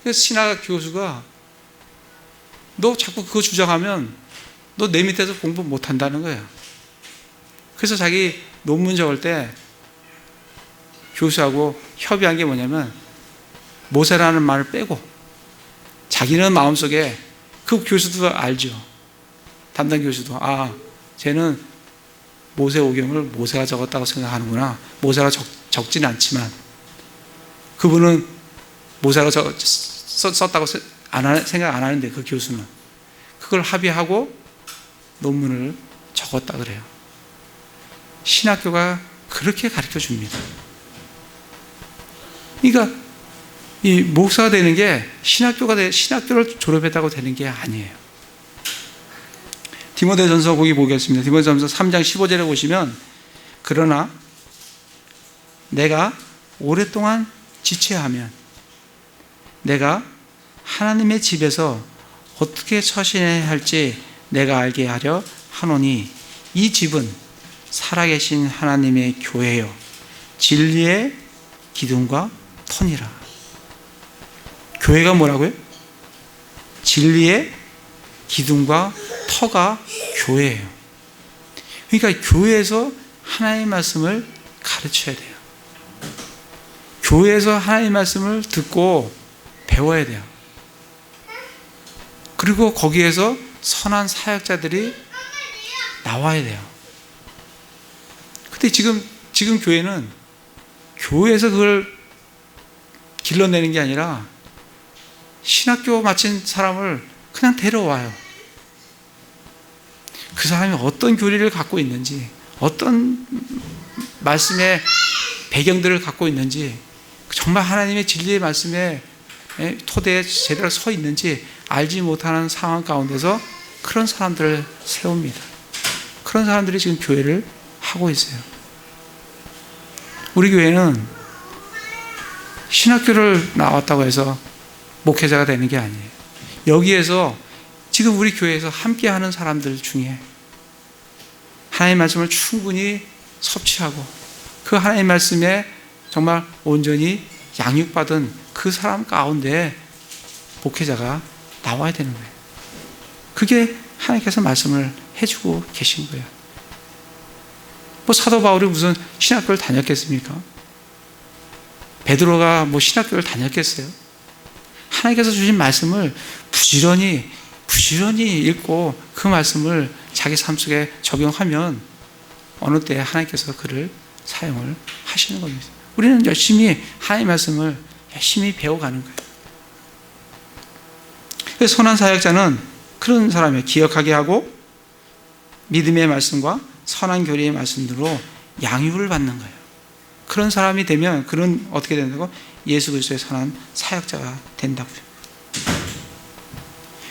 그래서 신학 교수가 너 자꾸 그거 주장하면 너 내 밑에서 공부 못 한다는 거예요. 그래서 자기 논문 적을 때 교수하고 협의한 게 뭐냐면, 모세라는 말을 빼고, 자기는 마음속에, 그 교수도 알죠. 담당 교수도, 쟤는 모세오경을 모세가 적었다고 생각하는구나. 모세가 적지는 않지만 그분은 모세가 썼다고 생각 안 하는데, 그 교수는 그걸 합의하고 논문을 적었다 그래요. 신학교가 그렇게 가르쳐 줍니다. 그러니까 이 목사가 되는 게 신학교를 졸업했다고 되는 게 아니에요. 디모데전서 거기 보겠습니다. 디모데전서 3장 15절에 보시면 그러나 내가 오랫동안 지체하면 내가 하나님의 집에서 어떻게 처신해야 할지 내가 알게 하려 하노니 이 집은 살아계신 하나님의 교회요 진리의 기둥과 터니라. 교회가 뭐라고요? 진리의 기둥과 터가 교회예요. 그러니까 교회에서 하나님의 말씀을 가르쳐야 돼요. 교회에서 하나님의 말씀을 듣고 배워야 돼요. 그리고 거기에서 선한 사역자들이 나와야 돼요. 근데 지금 교회는 교회에서 그걸 길러내는 게 아니라 신학교 마친 사람을 그냥 데려와요. 그 사람이 어떤 교리를 갖고 있는지, 어떤 말씀의 배경들을 갖고 있는지, 정말 하나님의 진리의 말씀에 토대에 제대로 서 있는지 알지 못하는 상황 가운데서 그런 사람들을 세웁니다. 그런 사람들이 지금 교회를 하고 있어요. 우리 교회는 신학교를 나왔다고 해서 목회자가 되는 게 아니에요. 여기에서 지금 우리 교회에서 함께하는 사람들 중에 하나님의 말씀을 충분히 섭취하고 그 하나님의 말씀에 정말 온전히 양육받은 그 사람 가운데 목회자가 나와야 되는 거예요. 그게 하나님께서 말씀을 해주고 계신 거예요. 뭐 사도 바울이 무슨 신학교를 다녔겠습니까? 베드로가 뭐 신학교를 다녔겠어요? 하나님께서 주신 말씀을 부지런히 읽고 그 말씀을 자기 삶 속에 적용하면 어느 때 하나님께서 그를 사용을 하시는 겁니다. 우리는 열심히 하나님의 말씀을 열심히 배워가는 거예요. 그래서 선한 사역자는 그런 사람이에요. 기억하게 하고 믿음의 말씀과 선한 교리의 말씀으로 양육을 받는 거예요. 그런 사람이 되면 그런 어떻게 된다고? 예수 그리스도의 선한 사역자가 된다고요.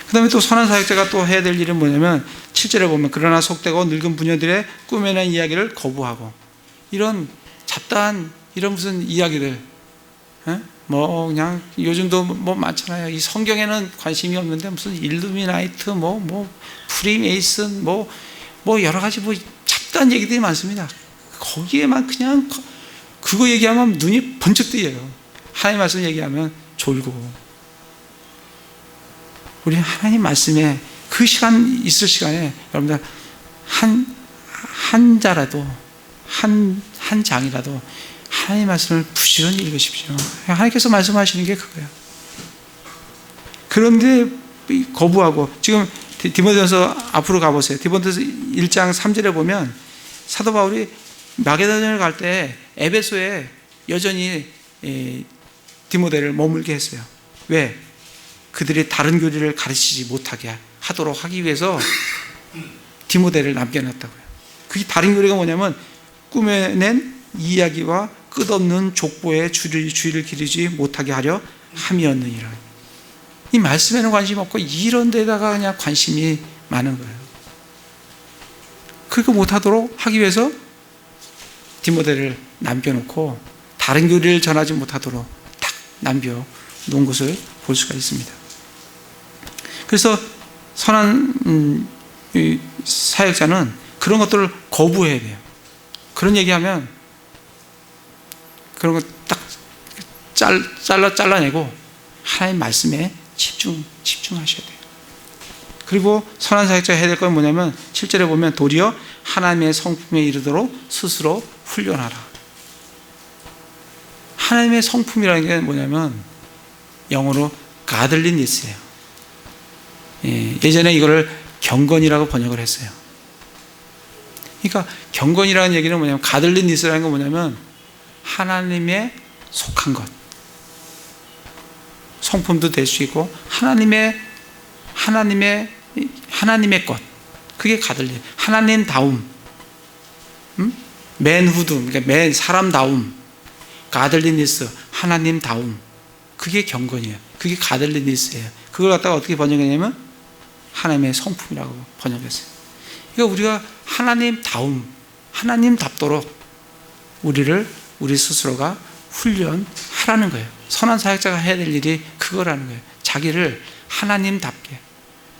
그 다음에 또 선한 사역자가 또 해야 될 일은 뭐냐면 7절에 보면 그러나 속되고 늙은 부녀들의 꾸며낸 이야기를 거부하고 이런 잡다한 이런 무슨 이야기들 뭐 그냥 요즘도 뭐 많잖아요. 이 성경에는 관심이 없는데 무슨 일루미나이트 뭐 프리메이슨 뭐 여러 가지 뭐 잡다한 얘기들이 많습니다. 거기에만 그냥 그거 얘기하면 눈이 번쩍 뜨여요. 하나님 말씀 얘기하면 졸고. 우리 하나님 말씀에 그 시간 있을 시간에 여러분들 한 자라도 한 장이라도 하나님 말씀을 부지런히 읽으십시오. 하나님께서 말씀하시는 게 그거예요. 그런데 거부하고 지금 디모데전서 앞으로 가보세요. 디모데전서 1장 3절에 보면 사도 바울이 마게도냐를 갈 때 에베소에 여전히 디모데를 머물게 했어요. 왜? 그들이 다른 교리를 가르치지 못하게 하도록 하기 위해서 디모데를 남겨놨다고요. 그게 다른 교리가 뭐냐면 꾸며낸 이야기와 끝없는 족보의 주의를 기르지 못하게 하려 함이었느니라. 이 말씀에는 관심이 없고 이런 데다가 그냥 관심이 많은 거예요. 그거 못하도록 하기 위해서 디모데를 남겨놓고 다른 교리를 전하지 못하도록 딱 남겨놓은 것을 볼 수가 있습니다. 그래서 선한 사역자는 그런 것들을 거부해야 돼요. 그런 얘기하면 그런 거 딱 잘라내고 하나님 말씀에 집중하셔야 돼요. 그리고 선한 사역자가 해야 될 건 뭐냐면 7절에 보면 도리어 하나님의 성품에 이르도록 스스로 훈련하라. 하나님의 성품이라는 게 뭐냐면 영어로 godliness예요. 예전에 이거를 경건이라고 번역을 했어요. 그러니까 경건이라는 얘기는 뭐냐면 godliness라는 건 뭐냐면 하나님의 속한 것, 성품도 될 수 있고 하나님의 것, 그게 godly. 하나님다움, 맨후드, 그러니까 사람다움, godliness, 하나님다움, 그게 경건이에요. 그게 godliness예요. 그걸 갖다가 어떻게 번역했냐면 하나님의 성품이라고 번역했어요. 그러니까 우리가 하나님답도록 우리 스스로가 훈련하라는 거예요. 선한 사역자가 해야 될 일이 그거라는 거예요. 자기를 하나님답게,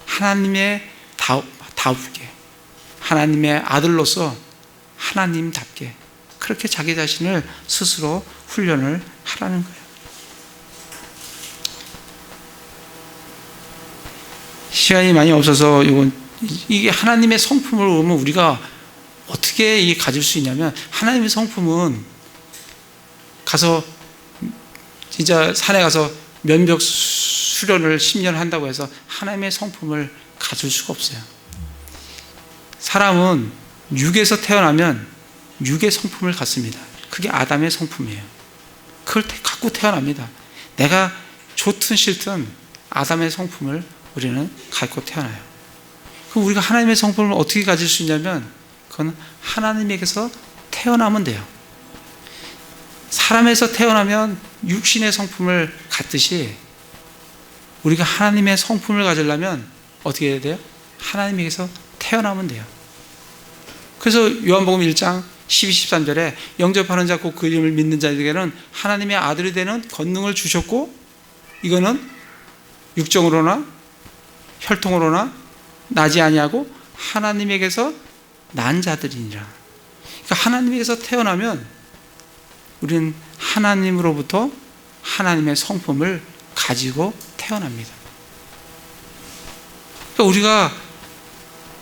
하나님의 다웁게, 하나님의 아들로서 하나님답게 그렇게 자기 자신을 스스로 훈련을 하라는 거예요. 시간이 많이 없어서 이게 하나님의 성품을 보면 우리가 어떻게 가질 수 있냐면, 하나님의 성품은 가서 진짜 산에 가서 면벽 수련을 10년 한다고 해서 하나님의 성품을 가질 수가 없어요. 사람은 육에서 태어나면 육의 성품을 갖습니다. 그게 아담의 성품이에요. 그걸 갖고 태어납니다. 내가 좋든 싫든 아담의 성품을 우리는 갖고 태어나요. 그럼 우리가 하나님의 성품을 어떻게 가질 수 있냐면, 그건 하나님에게서 태어나면 돼요. 사람에서 태어나면 육신의 성품을 갖듯이 우리가 하나님의 성품을 가지려면 어떻게 해야 돼요? 하나님에게서 태어나면 돼요. 그래서 요한복음 1장 12, 13절에 영접하는 자 곧 그 이름을 믿는 자에게는 하나님의 아들이 되는 권능을 주셨고, 이거는 육정으로나 혈통으로나 나지 아니하고 하나님에게서 난 자들이니라. 그러니까 하나님에게서 태어나면 우리는 하나님으로부터 하나님의 성품을 가지고 태어납니다. 그러니까 우리가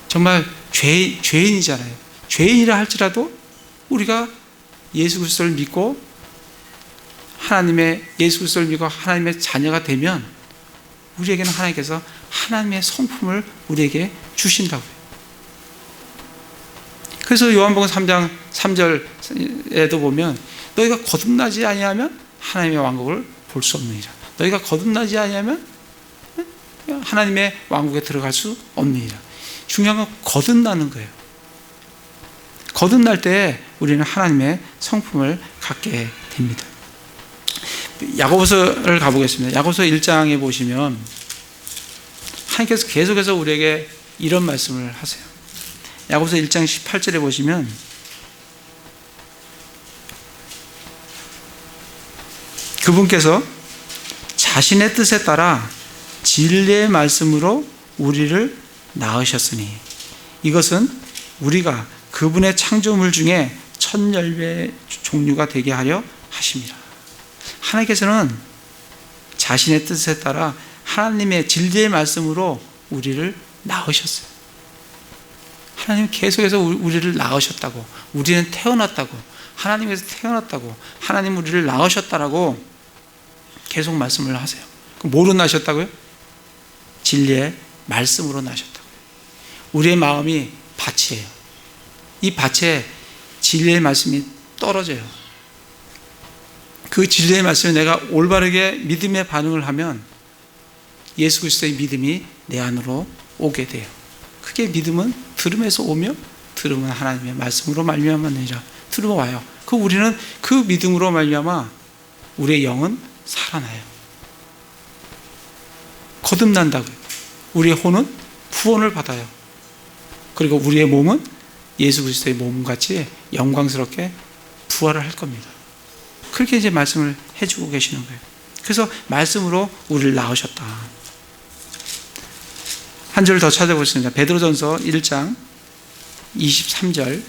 정말 죄인이잖아요. 죄인이라 할지라도 우리가 예수 그리스도를 믿고 예수 그리스도를 믿고 하나님의 자녀가 되면 우리에게는 하나님께서 하나님의 성품을 우리에게 주신다고요. 그래서 요한복음 3장 3절에도 보면 너희가 거듭나지 아니하면 하나님의 왕국을 볼 수 없느니라. 너희가 거듭나지 아니하면 하나님의 왕국에 들어갈 수 없느니라. 중요한 건 거듭나는 거예요. 거듭날 때 우리는 하나님의 성품을 갖게 됩니다. 야고보서를 가보겠습니다. 야고보서 1장에 보시면 하나님께서 계속해서 우리에게 이런 말씀을 하세요. 야고보서 1장 18절에 보시면 그분께서 자신의 뜻에 따라 진리의 말씀으로 우리를 낳으셨으니 이것은 우리가 그분의 창조물 중에 천열배의 종류가 되게 하려 하심이라. 하나님께서는 자신의 뜻에 따라 하나님의 진리의 말씀으로 우리를 낳으셨어요. 하나님은 계속해서 우리를 낳으셨다고, 우리는 태어났다고, 하나님께서 태어났다고, 하나님 우리를 낳으셨다라고 계속 말씀을 하세요. 그럼 뭐로 낳으셨다고요? 진리의 말씀으로 낳으셨다고요. 우리의 마음이 밭이에요. 이 밭에 진리의 말씀이 떨어져요. 그 진리의 말씀에 내가 올바르게 믿음의 반응을 하면 예수 그리스도의 믿음이 내 안으로 오게 돼요. 그게 믿음은 들음에서 오며 들음은 하나님의 말씀으로 말미암았느니라. 들어와요. 우리는 그 믿음으로 말미암아 우리의 영은 살아나요. 거듭난다고요. 우리의 혼은 구원을 받아요. 그리고 우리의 몸은 예수 그리스도의 몸같이 영광스럽게 부활을 할 겁니다. 그렇게 이제 말씀을 해주고 계시는 거예요. 그래서 말씀으로 우리를 낳으셨다. 한 절 더 찾아보겠습니다. 베드로전서 1장 23절.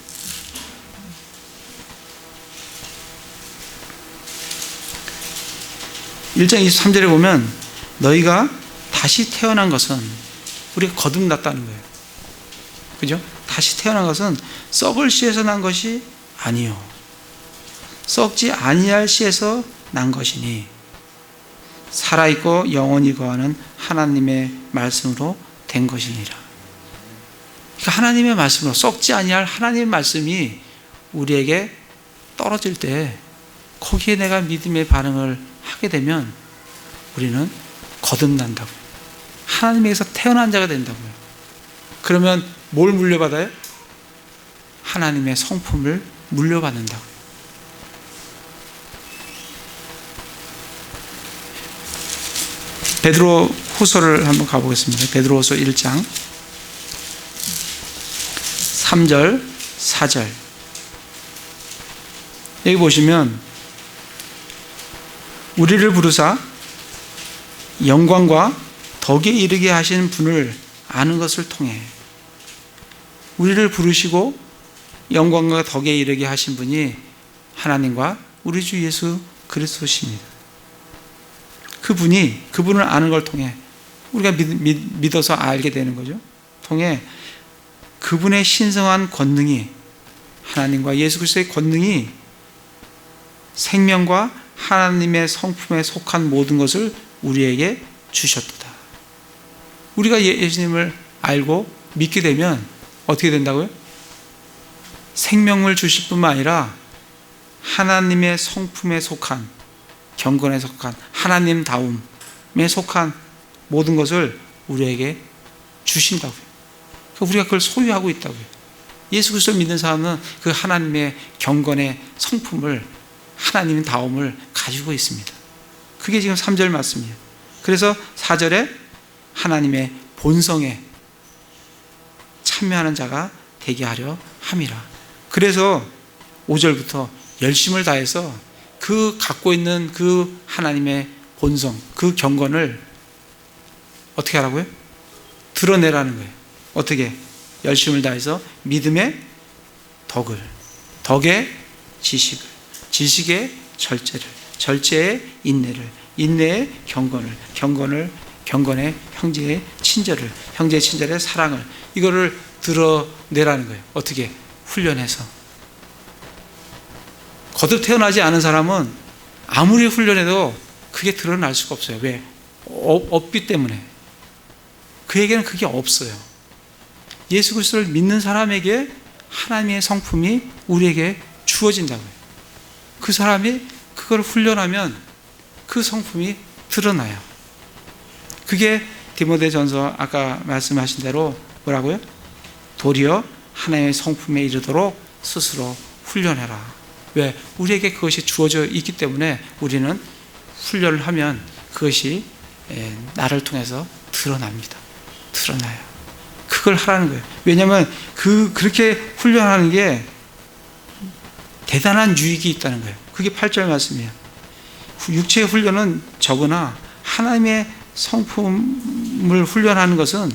(1장 23절에) 보면 너희가 다시 태어난 것은, 우리가 거듭났다는 거예요. 그죠? 다시 태어난 것은 썩을 씨에서 난 것이 아니요 썩지 아니할 씨에서 난 것이니 살아있고 영원히 거하는 하나님의 말씀으로 된 것이니라. 그러니까 하나님의 말씀으로, 썩지 아니할 하나님의 말씀이 우리에게 떨어질 때 거기에 내가 믿음의 반응을 하게 되면 우리는 거듭난다고요. 하나님에게서 태어난 자가 된다고요. 그러면 뭘 물려받아요? 하나님의 성품을 물려받는다고요. 베드로 후서를 한번 가보겠습니다. 베드로 후서 1장 3절, 4절. 여기 보시면 우리를 부르사 영광과 덕에 이르게 하신 분을 아는 것을 통해, 우리를 부르시고 영광과 덕에 이르게 하신 분이 하나님과 우리 주 예수 그리스도십니다. 그분을 아는 걸 통해 우리가 믿어서 알게 되는 거죠. 통해 그분의 신성한 권능이, 하나님과 예수 그리스도의 권능이 생명과 하나님의 성품에 속한 모든 것을 우리에게 주셨도다. 우리가 예수님을 알고 믿게 되면 어떻게 된다고요? 생명을 주실 뿐만 아니라 하나님의 성품에 속한, 경건에 속한, 하나님다움에 속한 모든 것을 우리에게 주신다고요. 우리가 그걸 소유하고 있다고요. 예수 그리스도를 믿는 사람은 그 하나님의 경건의 성품을, 하나님다움을 가지고 있습니다. 그게 지금 3절 말씀이에요. 그래서 4절에 하나님의 본성에 참여하는 자가 되게 하려 함이라. 그래서 5절부터 열심을 다해서 그 갖고 있는 그 하나님의 본성, 그 경건을 어떻게 하라고요? 드러내라는 거예요. 어떻게? 열심을 다해서 믿음의 덕을, 덕의 지식을, 지식의 절제를, 절제의 인내를, 인내의 경건을, 경건의 형제의 친절을, 형제의 친절의 사랑을, 이거를 드러내라는 거예요. 어떻게? 훈련해서. 거듭 태어나지 않은 사람은 아무리 훈련해도 그게 드러날 수가 없어요. 왜? 없기 때문에. 그에게는 그게 없어요. 예수 그리스도를 믿는 사람에게 하나님의 성품이 우리에게 주어진다고요. 그 사람이 그걸 훈련하면 그 성품이 드러나요. 그게 디모데전서 아까 말씀하신 대로 뭐라고요? 도리어 하나님의 성품에 이르도록 스스로 훈련해라. 왜? 우리에게 그것이 주어져 있기 때문에 우리는 훈련을 하면 그것이 나를 통해서 드러납니다. 드러나요. 그걸 하라는 거예요. 왜냐하면 그렇게 훈련하는 게 대단한 유익이 있다는 거예요. 그게 8절 말씀이에요. 육체의 훈련은 적으나 하나님의 성품을 훈련하는 것은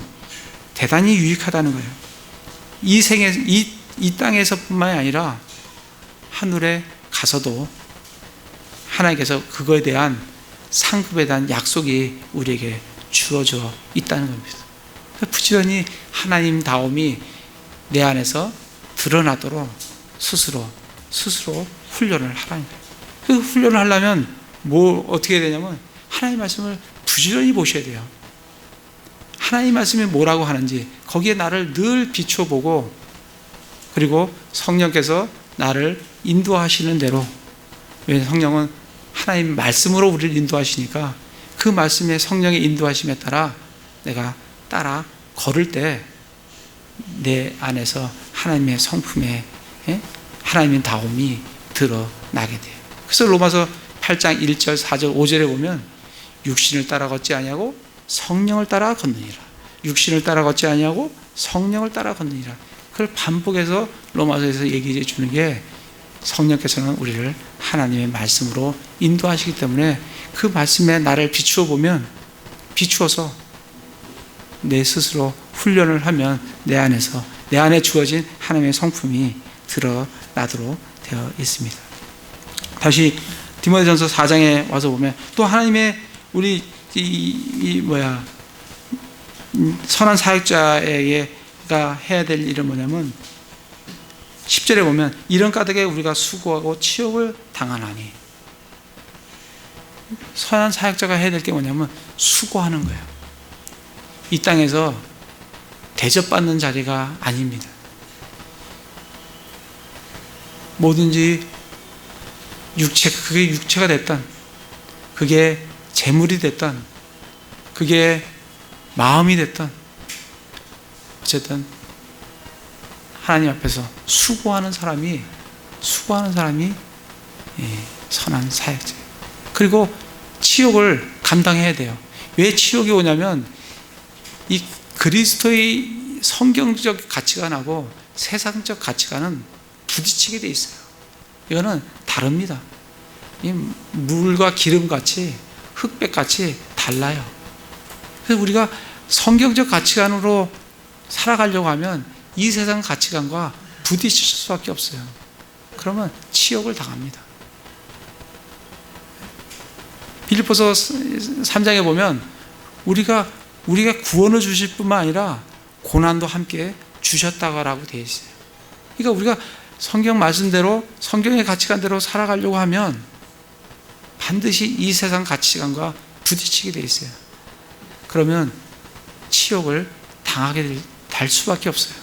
대단히 유익하다는 거예요. 이 생에, 이 땅에서뿐만이 아니라 하늘에 가서도 하나님께서 그거에 대한 상급에 대한 약속이 우리에게 주어져 있다는 겁니다. 부지런히 하나님다움이 내 안에서 드러나도록 스스로 훈련을 하라는 거예요. 그 훈련을 하려면 어떻게 해야 되냐면 하나님 말씀을 부지런히 보셔야 돼요. 하나님 말씀이 뭐라고 하는지 거기에 나를 늘 비추어 보고, 그리고 성령께서 나를 인도하시는 대로, 왜? 성령은 하나님 말씀으로 우리를 인도하시니까 그 말씀의 성령의 인도하심에 따라 내가 따라 걸을 때 내 안에서 하나님의 성품에 하나님의 다움이 드러나게 돼요. 그래서 로마서 8장 1절 4절 5절에 보면 육신을 따라 걷지 아니하고 성령을 따라 걷느니라. 육신을 따라 걷지 아니하고 성령을 따라 걷느니라. 그걸 반복해서 로마서에서 얘기해 주는 게, 성령께서는 우리를 하나님의 말씀으로 인도하시기 때문에 그 말씀에 나를 비추어 보면, 비추어서 내 스스로 훈련을 하면 내 안에 주어진 하나님의 성품이 드러나도록 되어 있습니다. 다시 디모데전서 4장에 와서 보면 또 하나님의 우리 선한 사역자가 해야 될 일은 뭐냐면 10절에 보면 이런 까닭에 우리가 수고하고 치욕을 당하나니, 선한 사역자가 해야 될 게 뭐냐면 수고하는 거예요. 이 땅에서 대접받는 자리가 아닙니다. 뭐든지 그게 육체가 됐던, 그게 재물이 됐던, 그게 마음이 됐던, 어쨌든 하나님 앞에서 수고하는 사람이 선한 사역자예요. 그리고 치욕을 감당해야 돼요. 왜 치욕이 오냐면 이 그리스도의 성경적 가치관하고 세상적 가치관은 부딪히게 돼 있어요. 이거는 다릅니다. 이 물과 기름같이 흑백같이 달라요. 그래서 우리가 성경적 가치관으로 살아가려고 하면 이 세상 가치관과 부딪힐 수밖에 없어요. 그러면 치욕을 당합니다. 빌립보서 3장에 보면 우리가 구원을 주실 뿐만 아니라 고난도 함께 주셨다고 되어 있어요. 그러니까 우리가 성경 말씀대로 성경의 가치관대로 살아가려고 하면 반드시 이 세상 가치관과 부딪히게 되어 있어요. 그러면 치욕을 당하게 될 수밖에 없어요.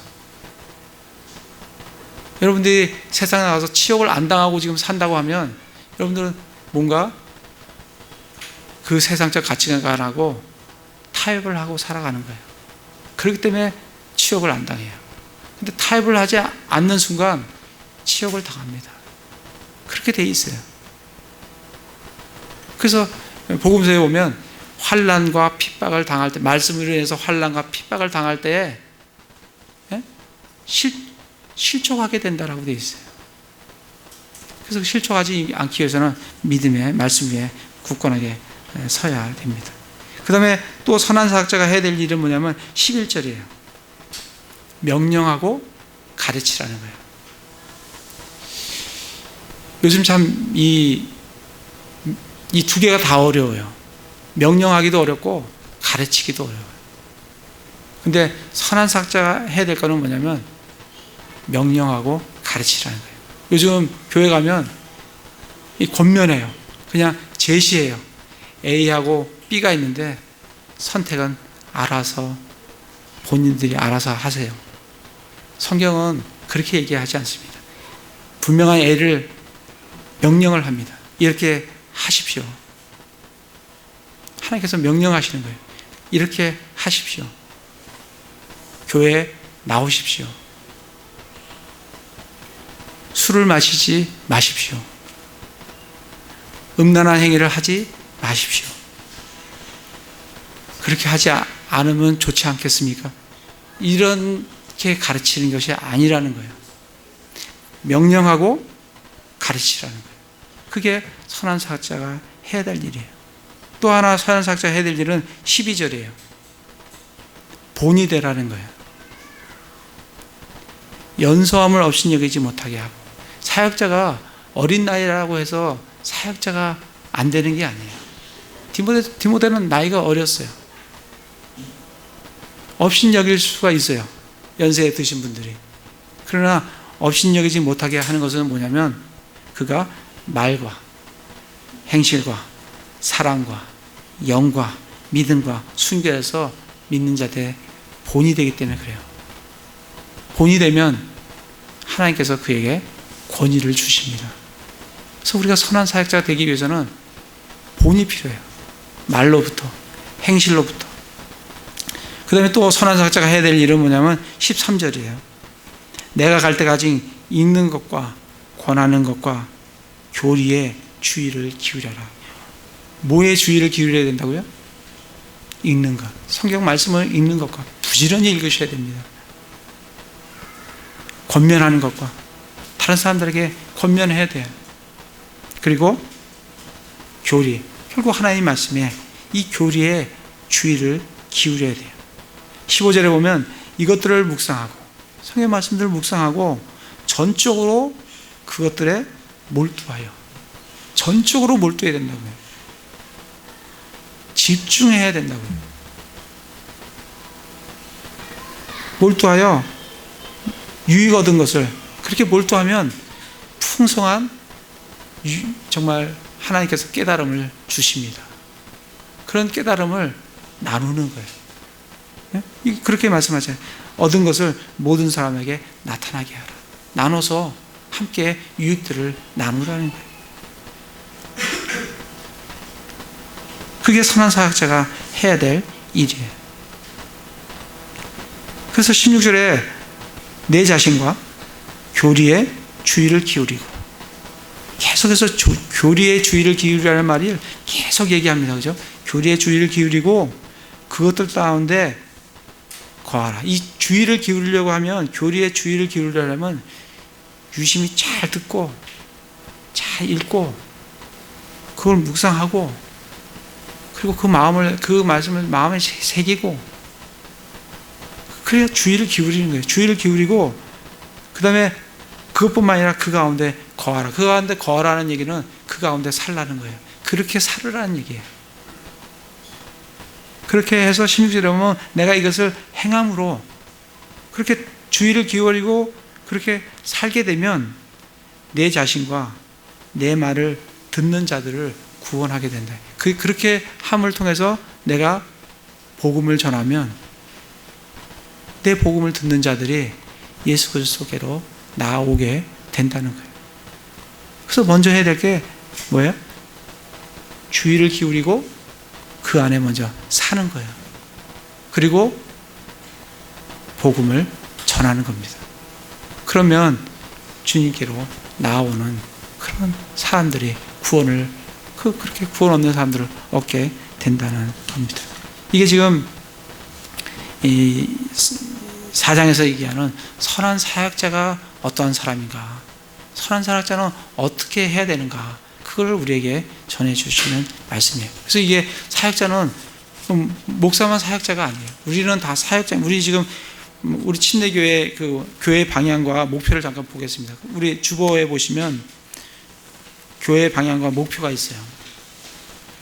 여러분들이 세상에 나가서 치욕을 안 당하고 지금 산다고 하면 여러분들은 뭔가 그 세상적 가치관하고 타협을 하고 살아가는 거예요. 그렇기 때문에 치욕을 안 당해요. 근데 타협을 하지 않는 순간 치욕을 당합니다. 그렇게 돼 있어요. 그래서 복음서에 보면 환난과 핍박을 당할 때, 말씀으로 인해서 환난과 핍박을 당할 때에 실족하게 된다라고 되어 있어요. 그래서 실족하지 않기 위해서는 믿음의 말씀 위에 굳건하게 서야 됩니다. 그 다음에 또 선한 사역자가 해야 될 일은 뭐냐면 11절이에요. 명령하고 가르치라는 거예요. 요즘 참 이 두 개가 다 어려워요. 명령하기도 어렵고 가르치기도 어려워요. 근데 선한 사역자가 해야 될 거는 뭐냐면 명령하고 가르치라는 거예요. 요즘 교회 가면 이 권면해요. 그냥 제시해요. A하고 B가 있는데 선택은 알아서 본인들이 알아서 하세요. 성경은 그렇게 얘기하지 않습니다. 분명한 A를 명령을 합니다. 이렇게 하십시오. 하나님께서 명령하시는 거예요. 이렇게 하십시오. 교회에 나오십시오. 술을 마시지 마십시오. 음란한 행위를 하지 마십시오. 그렇게 하지 않으면 좋지 않겠습니까? 이렇게 가르치는 것이 아니라는 거예요. 명령하고 가르치라는 거예요. 그게 선한 사역자가 해야 될 일이에요. 또 하나 선한 사역자가 해야 될 일은 12절이에요. 본이 되라는 거예요. 연소함을 업신여기지 못하게 하고, 사역자가 어린 나이라고 해서 사역자가 안 되는 게 아니에요. 디모데는 나이가 어렸어요. 업신여길 수가 있어요. 연세에 드신 분들이. 그러나 업신여기지 못하게 하는 것은 뭐냐면 그가 말과 행실과 사랑과 영과 믿음과 순결해서 믿는 자들의 본이 되기 때문에 그래요. 본이 되면 하나님께서 그에게 권위를 주십니다. 그래서 우리가 선한 사역자가 되기 위해서는 본이 필요해요. 말로부터, 행실로부터. 그 다음에 또 선한 사역자가 해야 될 일은 뭐냐면 13절이에요. 내가 갈 때까지 읽는 것과 권하는 것과 교리에 주의를 기울여라. 뭐에 주의를 기울여야 된다고요? 읽는 것. 성경 말씀을 읽는 것과 부지런히 읽으셔야 됩니다. 권면하는 것과 다른 사람들에게 권면해야 돼요. 그리고 교리. 결국 하나님 말씀에 이 교리에 주의를 기울여야 돼요. 15절에 보면 이것들을 묵상하고 성경 말씀들을 묵상하고 전적으로 그것들에 몰두하여 전적으로 몰두해야 된다고요. 집중해야 된다고요. 몰두하여 유익 얻은 것을 그렇게 몰두하면 풍성한 정말 하나님께서 깨달음을 주십니다. 그런 깨달음을 나누는 거예요. 그렇게 말씀하잖아요. 얻은 것을 모든 사람에게 나타나게 하라. 나눠서 함께 유익들을 나누라는 거예요. 그게 선한 사역자가 해야 될 일이에요. 그래서 16절에 내 자신과 교리에 주의를 기울이고, 계속해서 교리에 주의를 기울이라는 말이 계속 얘기합니다. 그죠? 교리에 주의를 기울이고 그것들 가운데 거하라. 이 주의를 기울이려고 하면, 교리에 주의를 기울이려면 유심히 잘 듣고 잘 읽고 그걸 묵상하고, 그리고 그 말씀을 마음에 새기고, 그래야 주의를 기울이는 거예요. 주의를 기울이고, 그 다음에 그것뿐만 아니라 그 가운데 거하라. 그 가운데 거하라는 얘기는 그 가운데 살라는 거예요. 그렇게 살으라는 얘기예요. 그렇게 해서 16절에 보면 내가 이것을 행함으로, 그렇게 주의를 기울이고 그렇게 살게 되면 내 자신과 내 말을 듣는 자들을 구원하게 된다. 그렇게 함을 통해서 내가 복음을 전하면 내 복음을 듣는 자들이 예수 그리스도께로 나아오게 된다는 거예요. 그래서 먼저 해야 될 게 뭐예요? 주의를 기울이고 그 안에 먼저 사는 거예요. 그리고 복음을 전하는 겁니다. 그러면 주님께로 나아오는 그런 사람들이 구원을, 그렇게 구원 없는 사람들을 얻게 된다는 겁니다. 이게 지금 이 4장에서 얘기하는 선한 사역자가 어떠한 사람인가, 선한 사역자는 어떻게 해야 되는가, 그걸 우리에게 전해주시는 말씀이에요. 그래서 이게 사역자는 목사만 사역자가 아니에요. 우리는 다 사역자. 우리 침례교회 그 교회 방향과 목표를 잠깐 보겠습니다. 우리 주보에 보시면 교회 방향과 목표가 있어요.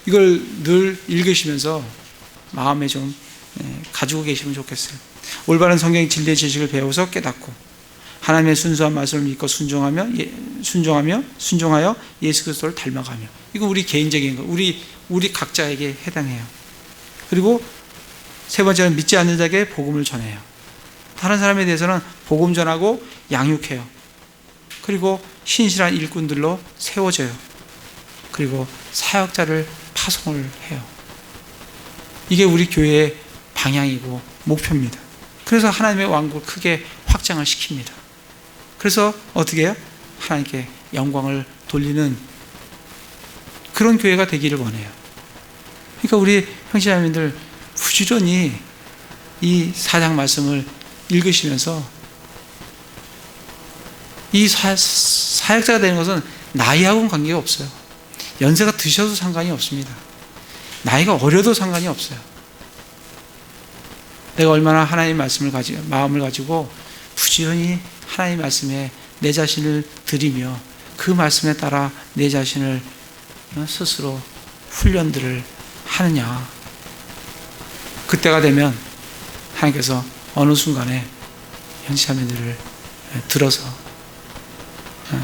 이걸 늘 읽으시면서 마음에 좀 가지고 계시면 좋겠어요. 올바른 성경 진리의 지식을 배워서 깨닫고 하나님의 순수한 말씀을 믿고 순종하여 예수 그리스도를 닮아가며. 이거 우리 개인적인 거, 우리 각자에게 해당해요. 그리고 세 번째는 믿지 않는 자에게 복음을 전해요. 다른 사람에 대해서는 복음 전하고 양육해요. 그리고 신실한 일꾼들로 세워져요. 그리고 사역자를 파송을 해요. 이게 우리 교회의 방향이고 목표입니다. 그래서 하나님의 왕국을 크게 확장을 시킵니다. 그래서 어떻게 해요? 하나님께 영광을 돌리는 그런 교회가 되기를 원해요. 그러니까 우리 형제자매들 부지런히 이 4장 말씀을 읽으시면서, 이 사역자가 되는 것은 나이하고는 관계가 없어요. 연세가 드셔도 상관이 없습니다. 나이가 어려도 상관이 없어요. 내가 얼마나 하나님의 말씀을 마음을 가지고 부지런히 하나님의 말씀에 내 자신을 드리며 그 말씀에 따라 내 자신을 스스로 훈련들을 하느냐. 그때가 되면 하나님께서 어느 순간에 형제자매들을 들어서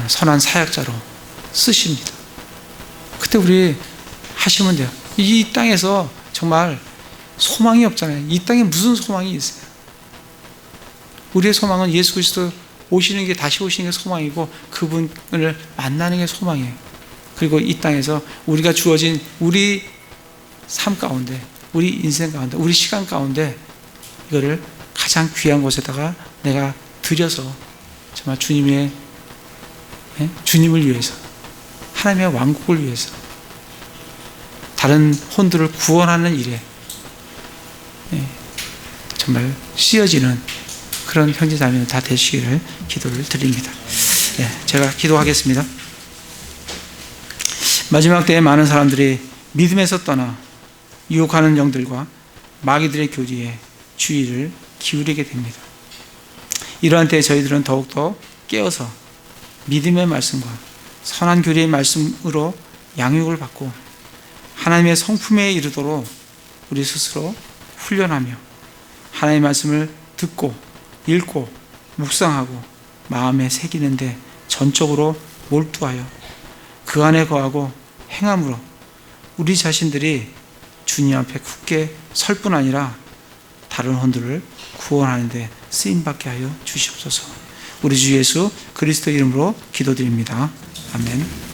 선한 사역자로 쓰십니다. 그때 우리 하시면 돼요. 이 땅에서 정말 소망이 없잖아요. 이 땅에 무슨 소망이 있어요? 우리의 소망은 예수 그리스도 오시는 게, 다시 오시는 게 소망이고 그분을 만나는 게 소망이에요. 그리고 이 땅에서 우리가 주어진 우리 삶 가운데, 우리 인생 가운데, 우리 시간 가운데 이거를 가장 귀한 곳에다가 내가 들여서 정말 주님을 위해서, 하나님의 왕국을 위해서, 다른 혼들을 구원하는 일에 정말 쓰여지는 그런 형제자매는 다 되시기를 기도를 드립니다. 제가 기도하겠습니다. 마지막 때에 많은 사람들이 믿음에서 떠나 유혹하는 영들과 마귀들의 교리에 주의를 기울이게 됩니다. 이러한 때에 저희들은 더욱더 깨어서 믿음의 말씀과 선한 교리의 말씀으로 양육을 받고 하나님의 성품에 이르도록 우리 스스로 훈련하며 하나님의 말씀을 듣고 읽고 묵상하고 마음에 새기는데 전적으로 몰두하여 그 안에 거하고 행함으로 우리 자신들이 주님 앞에 굳게 설 뿐 아니라 다른 혼들을 구원하는 데 쓰임받게 하여 주시옵소서. 우리 주 예수 그리스도 이름으로 기도드립니다. 아멘.